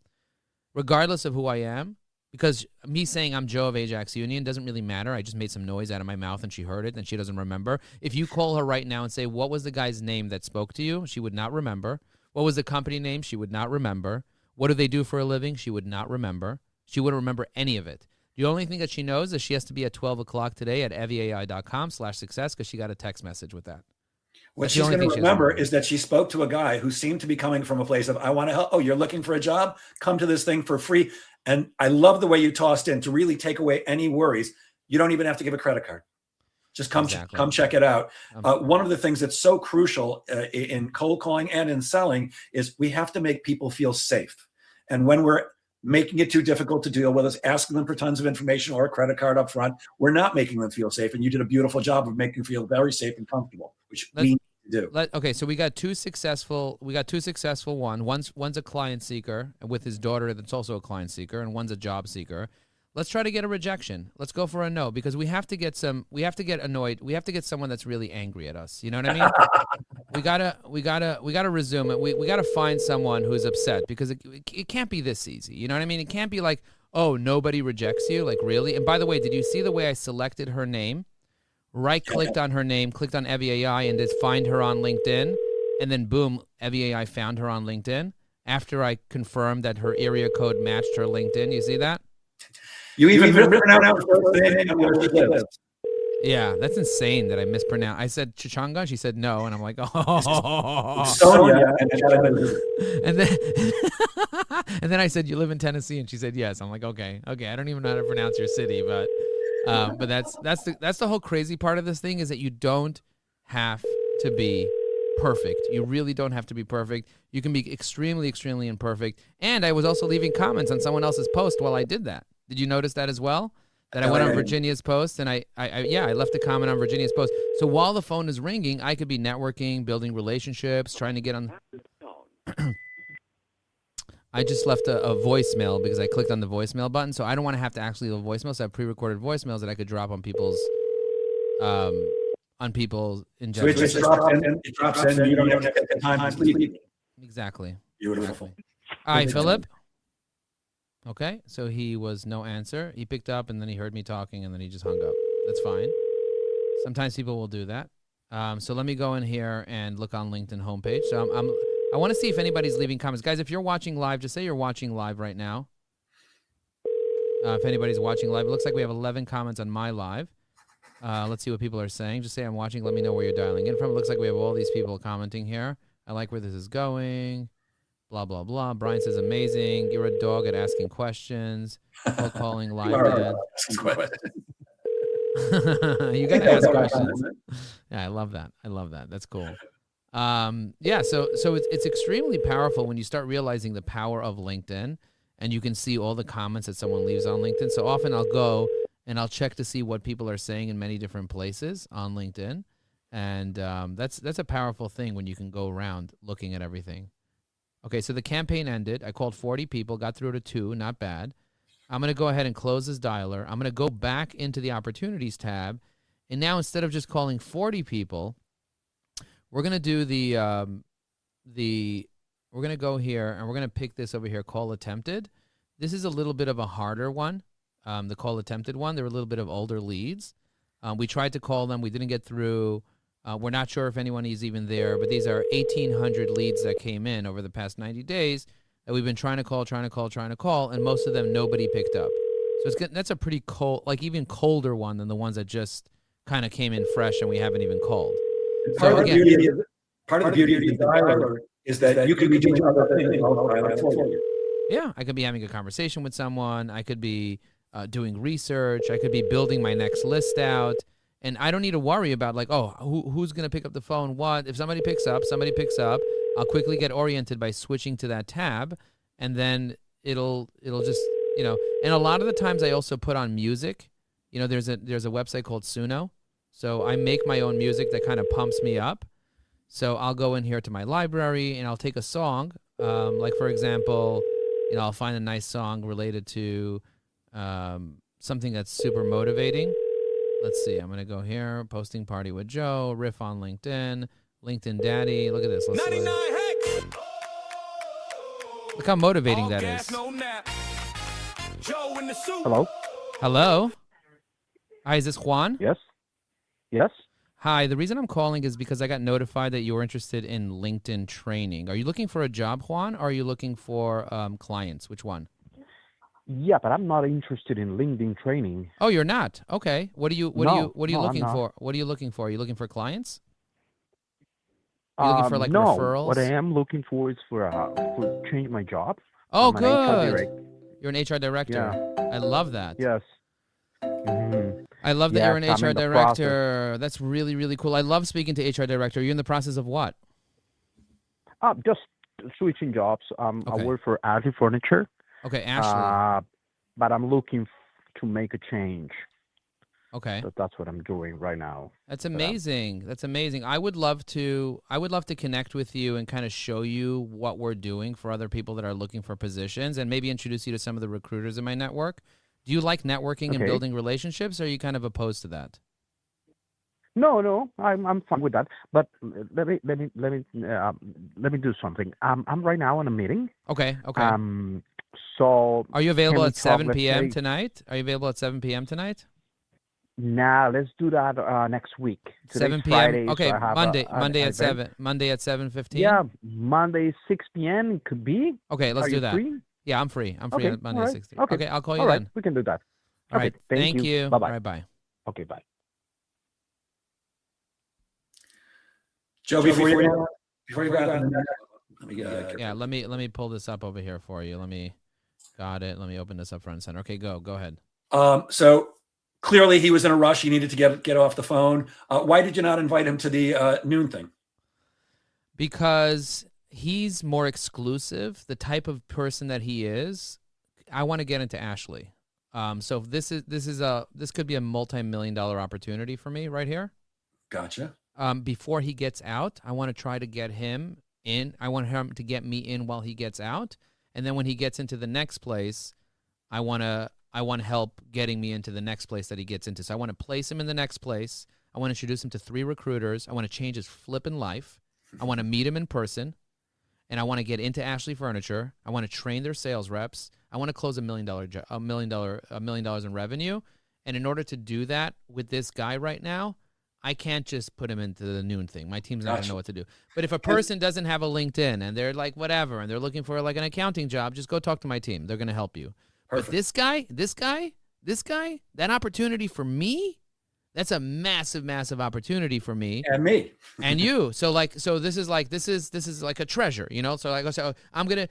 because me saying I'm Joe of Ajax Union doesn't really matter. I just made some noise out of my mouth and she heard it and she doesn't remember. If you call her right now and say, what was the guy's name that spoke to you? She would not remember. What was the company name? She would not remember. What do they do for a living? She would not remember. She wouldn't remember any of it. The only thing that she knows is she has to be at 12 o'clock today at evai.com/success, because she got a text message with that. What she's going to remember is that she spoke to a guy who seemed to be coming from a place of, I want to help. Oh, you're looking for a job? Come to this thing for free. And I love the way you tossed in to really take away any worries. You don't even have to give a credit card. Just come check it out. One of the things that's so crucial in cold calling and in selling is we have to make people feel safe. And when we're making it too difficult to deal with us, asking them for tons of information or a credit card up front, we're not making them feel safe. And you did a beautiful job of making them feel very safe and comfortable, which we need to do. Okay, so we got two successful ones. One's a client seeker with his daughter that's also a client seeker, and one's a job seeker. Let's try to get a rejection. Let's go for a no, because we have to get annoyed. We have to get someone that's really angry at us. You know what I mean? we gotta resume it. We gotta find someone who's upset, because it can't be this easy. You know what I mean? It can't be like, oh, nobody rejects you. Like, really? And by the way, did you see the way I selected her name? Right-clicked on her name, clicked on Evie AI, and just find her on LinkedIn, and then boom, Evie AI found her on LinkedIn after I confirmed that her area code matched her LinkedIn. You see that? You even written out her first name and where she lives. Yeah, that's insane that I mispronounced. I said Chichanga. She said no, and I'm like, oh. Sonia and And then, and then I said, "You live in Tennessee," and she said, "Yes." I'm like, "Okay." I don't even know how to pronounce your city, but that's the whole crazy part of this thing is that you don't have to be perfect. You really don't have to be perfect. You can be extremely, extremely imperfect. And I was also leaving comments on someone else's post while I did that. Did you notice that as well? That I went on Virginia's post and I left a comment on Virginia's post. So while the phone is ringing, I could be networking, building relationships, trying to get on. I just left a voicemail because I clicked on the voicemail button. So I don't want to have to actually leave a voicemail. So I have pre-recorded voicemails that I could drop on people's in general. So it drops in, and you don't have to take the time to sleep. Exactly. Beautiful. All right, Philip. Okay, so he was no answer. He picked up, and then he heard me talking, and then he just hung up. That's fine. Sometimes people will do that. So let me go in here and look on LinkedIn homepage. So I want to see if anybody's leaving comments. Guys, if you're watching live, just say you're watching live right now. If anybody's watching live, it looks like we have 11 comments on my live. Let's see what people are saying. Just say I'm watching. Let me know where you're dialing in from. It looks like we have all these people commenting here. I like where this is going. Blah, blah, blah. Brian says, amazing. You're a dog at asking questions. Cold calling live. You got to ask questions. Yeah, I love that. That's cool. So it's extremely powerful when you start realizing the power of LinkedIn and you can see all the comments that someone leaves on LinkedIn. So often I'll go and I'll check to see what people are saying in many different places on LinkedIn. And that's a powerful thing when you can go around looking at everything. Okay, so the campaign ended. I called 40 people, got through to 2, not bad. I'm going to go ahead and close this dialer. I'm going to go back into the opportunities tab. And now instead of just calling 40 people, we're going to do we're going to go here and we're going to pick this over here, call attempted. This is a little bit of a harder one, the call attempted one. They're a little bit of older leads. We tried to call them. We didn't get through. We're not sure if anyone is even there, but these are 1,800 leads that came in over the past 90 days that we've been trying to call, and most of them nobody picked up. So that's a pretty cold, like even colder one than the ones that just kind of came in fresh and we haven't even called. Part of the beauty of the dialer is that you could be doing other things while dialing for you. Yeah, I could be having a conversation with someone. I could be doing research. I could be building my next list out. And I don't need to worry about like, who's going to pick up the phone? What? If somebody picks up. I'll quickly get oriented by switching to that tab. And then it'll just, and a lot of the times I also put on music. There's a website called Suno. So I make my own music that kind of pumps me up. So I'll go in here to my library and I'll take a song. Like, for example, I'll find a nice song related to something that's super motivating. Let's see. I'm going to go here. Posting party with Joe. Riff on LinkedIn. LinkedIn Daddy. Look at this. Look how motivating that is. Hello? Hello? Hi, is this Juan? Yes. Hi, the reason I'm calling is because I got notified that you were interested in LinkedIn training. Are you looking for a job, Juan, or are you looking for clients? Which one? Yeah, but I'm not interested in LinkedIn training. Oh, you're not? Okay. What are you looking I'm for? What are you looking for? Are you looking for clients? Are you looking for like no, referrals? What I am looking for is for change my job. Oh, I'm good. You're an HR director. Yeah. I love that. Yes. Mm-hmm. I love that you're an I'm HR in the director. process. That's really, really cool. I love speaking to HR director. You're in the process of what? Just switching jobs. I Okay. work for Ashley Furniture. Okay, Ashley. But I'm looking to make a change. Okay. So that's what I'm doing right now. That's amazing. That's amazing. I would love to connect with you and kind of show you what we're doing for other people that are looking for positions and maybe introduce you to some of the recruiters in my network. Do you like networking and building relationships, or are you kind of opposed to that? No, I'm fine with that. But let me do something. I'm right now in a meeting. Okay. So are you available at 7 let's p.m. say- tonight? Are you available at 7 p.m. tonight? Nah, let's do that next week. Today's 7 p.m. Friday, Okay, so I have Monday an at event. 7. Monday at 7:15. Yeah, Monday 6 p.m. It could be. Okay, let's Are do you that. Free? Yeah, I'm free. I'm free Okay, on Monday all at right. 16. Okay. Okay, I'll call you All right, then. we can do that. All Okay, right. thank you. Bye-bye. Bye-bye. All right, bye. Okay, bye. Joe, before you go on, let me Yeah, let me pull this up over here for you. Got it. Let me open this up front and center. Okay, go ahead. So clearly he was in a rush. He needed to get off the phone. Why did you not invite him to the noon thing? Because he's more exclusive. The type of person that he is, I want to get into Ashley. So this could be a multi-million-dollar opportunity for me right here. Gotcha. Before he gets out, I want to try to get him in. I want him to get me in while he gets out, and then when he gets into the next place, I want help getting me into the next place that he gets into. So I want to place him in the next place. I want to introduce him to 3 recruiters. I want to change his flipping life. I want to meet him in person, and I want to get into Ashley Furniture. I want to train their sales reps. I want to close $1 million in revenue. And in order to do that with this guy right now, I can't just put him into the noon thing. My team's not going to know what to do. But if a person doesn't have a LinkedIn and they're like whatever, and they're looking for like an accounting job, just go talk to my team. They're going to help you. Perfect. But this guy, that opportunity for me, that's a massive, massive opportunity for me and me and you. So this is like a treasure, you know. So I'm gonna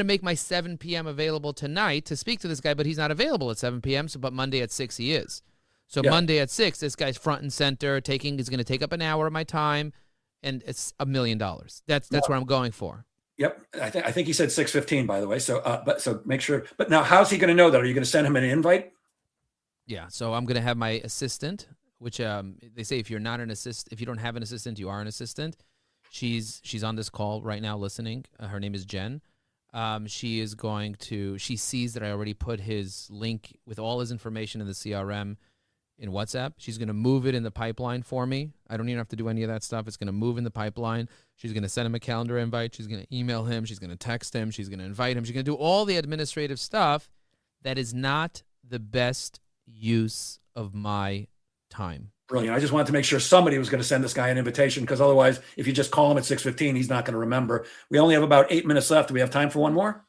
make my 7 p.m. available tonight to speak to this guy, but he's not available at 7 p.m. So, but Monday at 6 he is. So yeah. Monday at 6, this guy's front and center. Is going to take up an hour of my time, and it's $1 million. That's what I'm going for. Yep, I think he said 6:15, by the way. So, so make sure. But now, how's he going to know that? Are you going to send him an invite? Yeah. So I'm going to have my assistant, which they say if you don't have an assistant, you are an assistant. She's on this call right now listening. Her name is Jen. She sees that I already put his link with all his information in the CRM in WhatsApp. She's going to move it in the pipeline for me. I don't even have to do any of that stuff. It's going to move in the pipeline. She's going to send him a calendar invite. She's going to email him. She's going to text him. She's going to invite him. She's going to do all the administrative stuff that is not the best use of my time. Brilliant. I just wanted to make sure somebody was going to send this guy an invitation, because otherwise, if you just call him at 6:15, he's not going to remember. We only have about 8 minutes left. Do we have time for one more?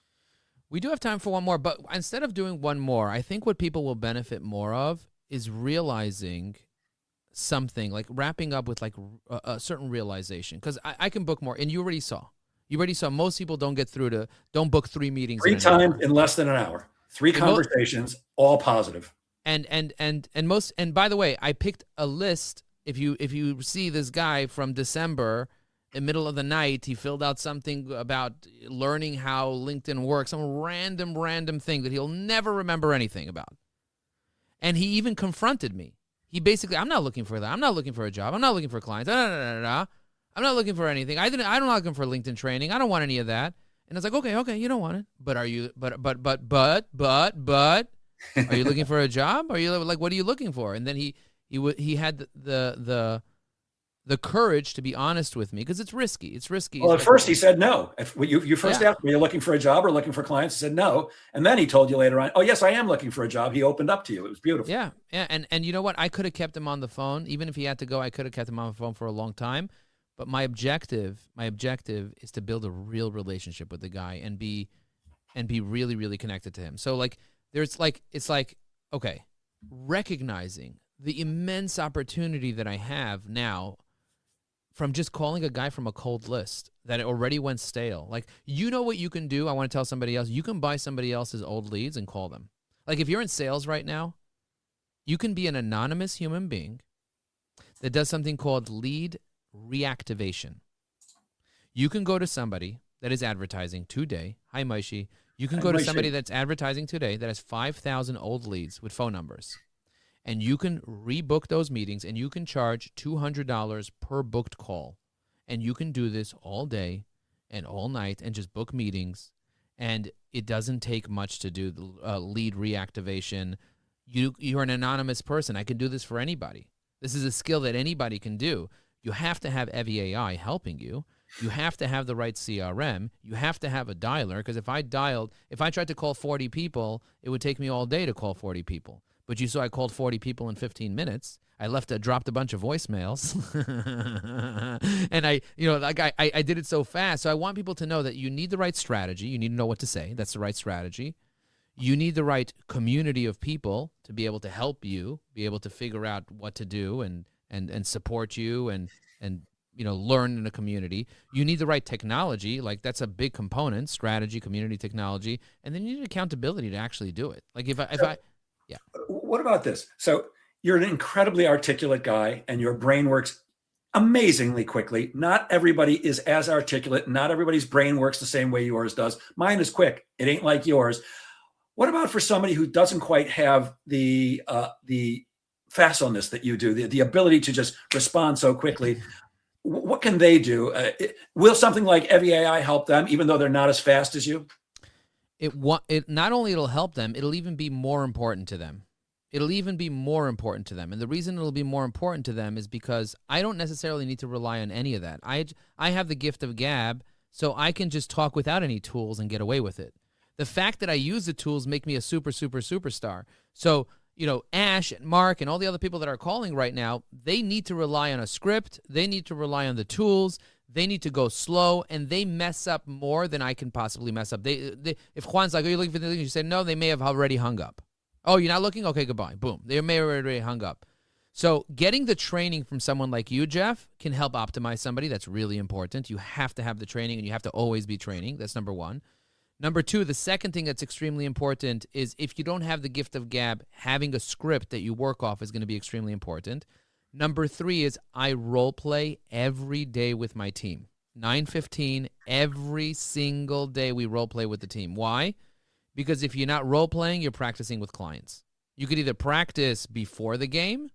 We do have time for one more, but instead of doing one more, I think what people will benefit more of is realizing something, like wrapping up with like a certain realization. Because I can book more, and you already saw most people don't book 3 meetings. 3 times in less than an hour. 3 conversations, all positive. And by the way, I picked a list. If you see this guy from December, in the middle of the night, he filled out something about learning how LinkedIn works, some random thing that he'll never remember anything about. And he even confronted me. He basically, I'm not looking for that. I'm not looking for a job. I'm not looking for clients. I'm not looking for anything. I'm not looking for LinkedIn training. I don't want any of that. And it's like, okay, you don't want it. But are you? But. Are you looking for a job? Are you like, what are you looking for? And then he had the courage to be honest with me, because it's risky. It's risky. Well, at first he said no. If you first asked, were you looking for a job or looking for clients? He said no. And then he told you later on, oh, yes, I am looking for a job. He opened up to you. It was beautiful. Yeah. And you know what? I could have kept him on the phone. Even if he had to go, I could have kept him on the phone for a long time. But my objective is to build a real relationship with the guy and be really, really connected to him. So okay, recognizing the immense opportunity that I have now from just calling a guy from a cold list that already went stale. Like, you know what you can do? I want to tell somebody else. You can buy somebody else's old leads and call them. Like, if you're in sales right now, you can be an anonymous human being that does something called lead reactivation. You can go to somebody that is advertising today. Hi, Maishi. You can go to somebody that's advertising today that has 5,000 old leads with phone numbers. And you can rebook those meetings, and you can charge $200 per booked call. And you can do this all day and all night and just book meetings. And it doesn't take much to do the lead reactivation. You're an anonymous person. I can do this for anybody. This is a skill that anybody can do. You have to have Evie AI helping you. You have to have the right CRM. You have to have a dialer, because if I tried to call 40 people, it would take me all day to call 40 people. But you saw I called 40 people in 15 minutes. I dropped a bunch of voicemails. And I did it so fast. So I want people to know that you need the right strategy. You need to know what to say. That's the right strategy. You need the right community of people to be able to help you, be able to figure out what to do and support you and learn in a community. You need the right technology. Like that's a big component, strategy, community technology. And then you need accountability to actually do it. Like yeah. What about this? So you're an incredibly articulate guy and your brain works amazingly quickly. Not everybody is as articulate. Not everybody's brain works the same way yours does. Mine is quick. It ain't like yours. What about for somebody who doesn't quite have the facility that you do, the ability to just respond so quickly? What can they do? Will something like Evie AI help them, even though they're not as fast as you? It not only it'll help them, it'll even be more important to them. It'll even be more important to them. And the reason it'll be more important to them is because I don't necessarily need to rely on any of that. I have the gift of gab, so I can just talk without any tools and get away with it. The fact that I use the tools make me a superstar. So, Ash and Mark and all the other people that are calling right now, they need to rely on a script. They need to rely on the tools. They need to go slow, and they mess up more than I can possibly mess up. If Juan's like, are you looking for the thing? You say, no, they may have already hung up. Oh, you're not looking? Okay, goodbye. Boom. They may have already hung up. So getting the training from someone like you, Jeff, can help optimize somebody. That's really important. You have to have the training, and you have to always be training. That's number one. Number two, the second thing that's extremely important is if you don't have the gift of gab, having a script that you work off is going to be extremely important. Number three is I role play every day with my team. 9:15, every single day we role play with the team. Why? Because if you're not role playing, you're practicing with clients. You could either practice before the game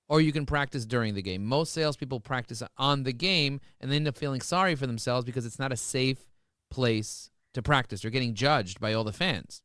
or you can practice during the game. Most salespeople practice on the game and they end up feeling sorry for themselves because it's not a safe place to practice. They're getting judged by all the fans.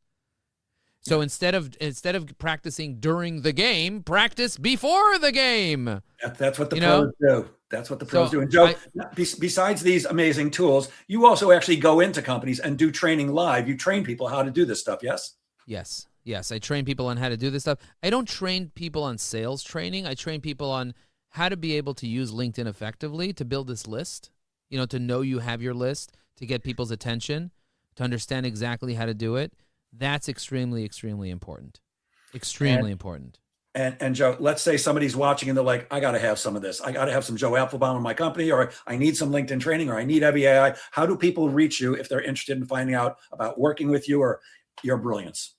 So instead of practicing during the game, practice before the game. That's what the pros do. That's what the pros do. And Joe, besides these amazing tools, you also actually go into companies and do training live. You train people how to do this stuff, yes? Yes. I train people on how to do this stuff. I don't train people on sales training. I train people on how to be able to use LinkedIn effectively to build this list, to know you have your list, to get people's attention, to understand exactly how to do it. That's extremely, extremely important. Extremely important. And Joe, let's say somebody's watching and they're like, I got to have some of this. I got to have some Joe Apfelbaum in my company, or I need some LinkedIn training, or I need Evie AI. How do people reach you if they're interested in finding out about working with you or your brilliance?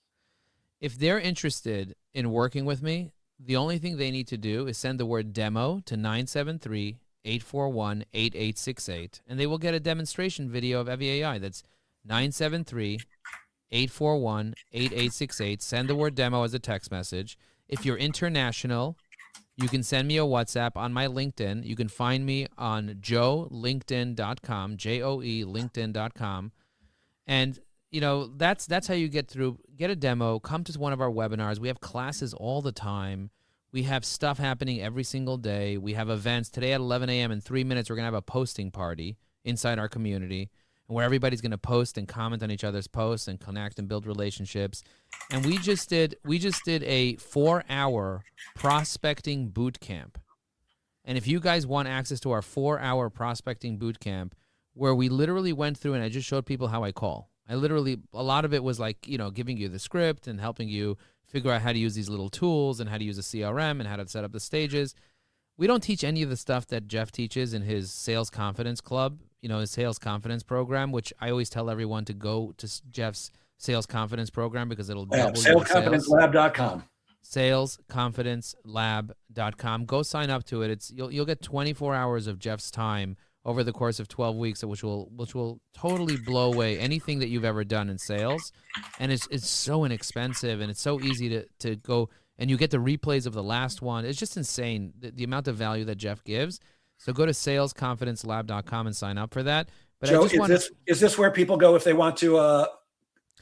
If they're interested in working with me, the only thing they need to do is send the word demo to 973-841-8868, and they will get a demonstration video of Evie AI. That's 973-841-8868. Send the word demo as a text message. If you're international, you can send me a WhatsApp on my LinkedIn. You can find me on joelinkedin.com, J-O-E, linkedin.com. And, that's how you get a demo, come to one of our webinars. We have classes all the time. We have stuff happening every single day. We have events. Today at 11 a.m. in 3 minutes, we're going to have a posting party inside our community, where everybody's going to post and comment on each other's posts and connect and build relationships. And we just did a 4-hour prospecting boot camp. And if you guys want access to our 4-hour prospecting boot camp, where we literally went through and I just showed people how I call. A lot of it was like, giving you the script and helping you figure out how to use these little tools and how to use a CRM and how to set up the stages. We don't teach any of the stuff that Jeff teaches in his Sales Confidence Club, his Sales Confidence program, which I always tell everyone to go to Jeff's Sales Confidence program because it'll double your sales. Salesconfidencelab.com. Salesconfidencelab.com. Go sign up to it. You'll get 24 hours of Jeff's time over the course of 12 weeks, which will totally blow away anything that you've ever done in sales. And it's so inexpensive and it's so easy to go, and you get the replays of the last one. It's just insane, the amount of value that Jeff gives. So go to salesconfidencelab.com and sign up for that. But Joe, is this where people go if they want to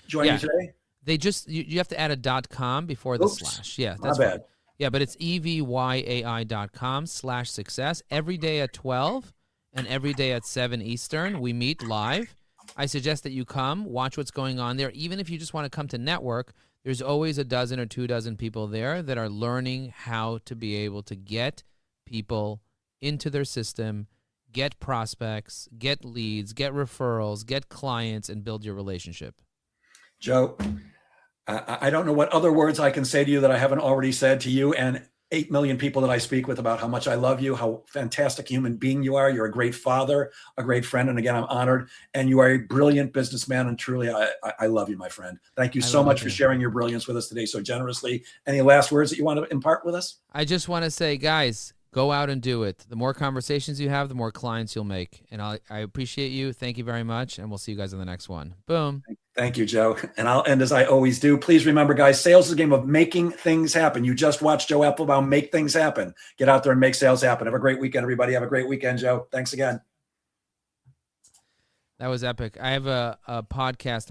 join you today? They you have to add a .com before the slash. Yeah, that's bad. Right. Yeah, but it's evyai.com/success. Every day at 12 and every day at 7 Eastern, we meet live. I suggest that you come, watch what's going on there. Even if you just want to come to network, there's always a dozen or 2 dozen people there that are learning how to be able to get people into their system, get prospects, get leads, get referrals, get clients, and build your relationship. Joe, I don't know what other words I can say to you that I haven't already said to you and 8 million people that I speak with about how much I love you, how fantastic human being you are. You're a great father, a great friend. And again, I'm honored. And you are a brilliant businessman. And truly, I love you, my friend. Thank you so much for sharing your brilliance with us today so generously. Any last words that you want to impart with us? I just want to say, guys, go out and do it. The more conversations you have, the more clients you'll make. And I appreciate you. Thank you very much. And we'll see you guys on the next one. Boom. Thank you, Joe. And I'll end as I always do. Please remember, guys, sales is a game of making things happen. You just watched Joe Apfelbaum make things happen. Get out there and make sales happen. Have a great weekend, everybody. Have a great weekend, Joe. Thanks again. That was epic. I have a podcast.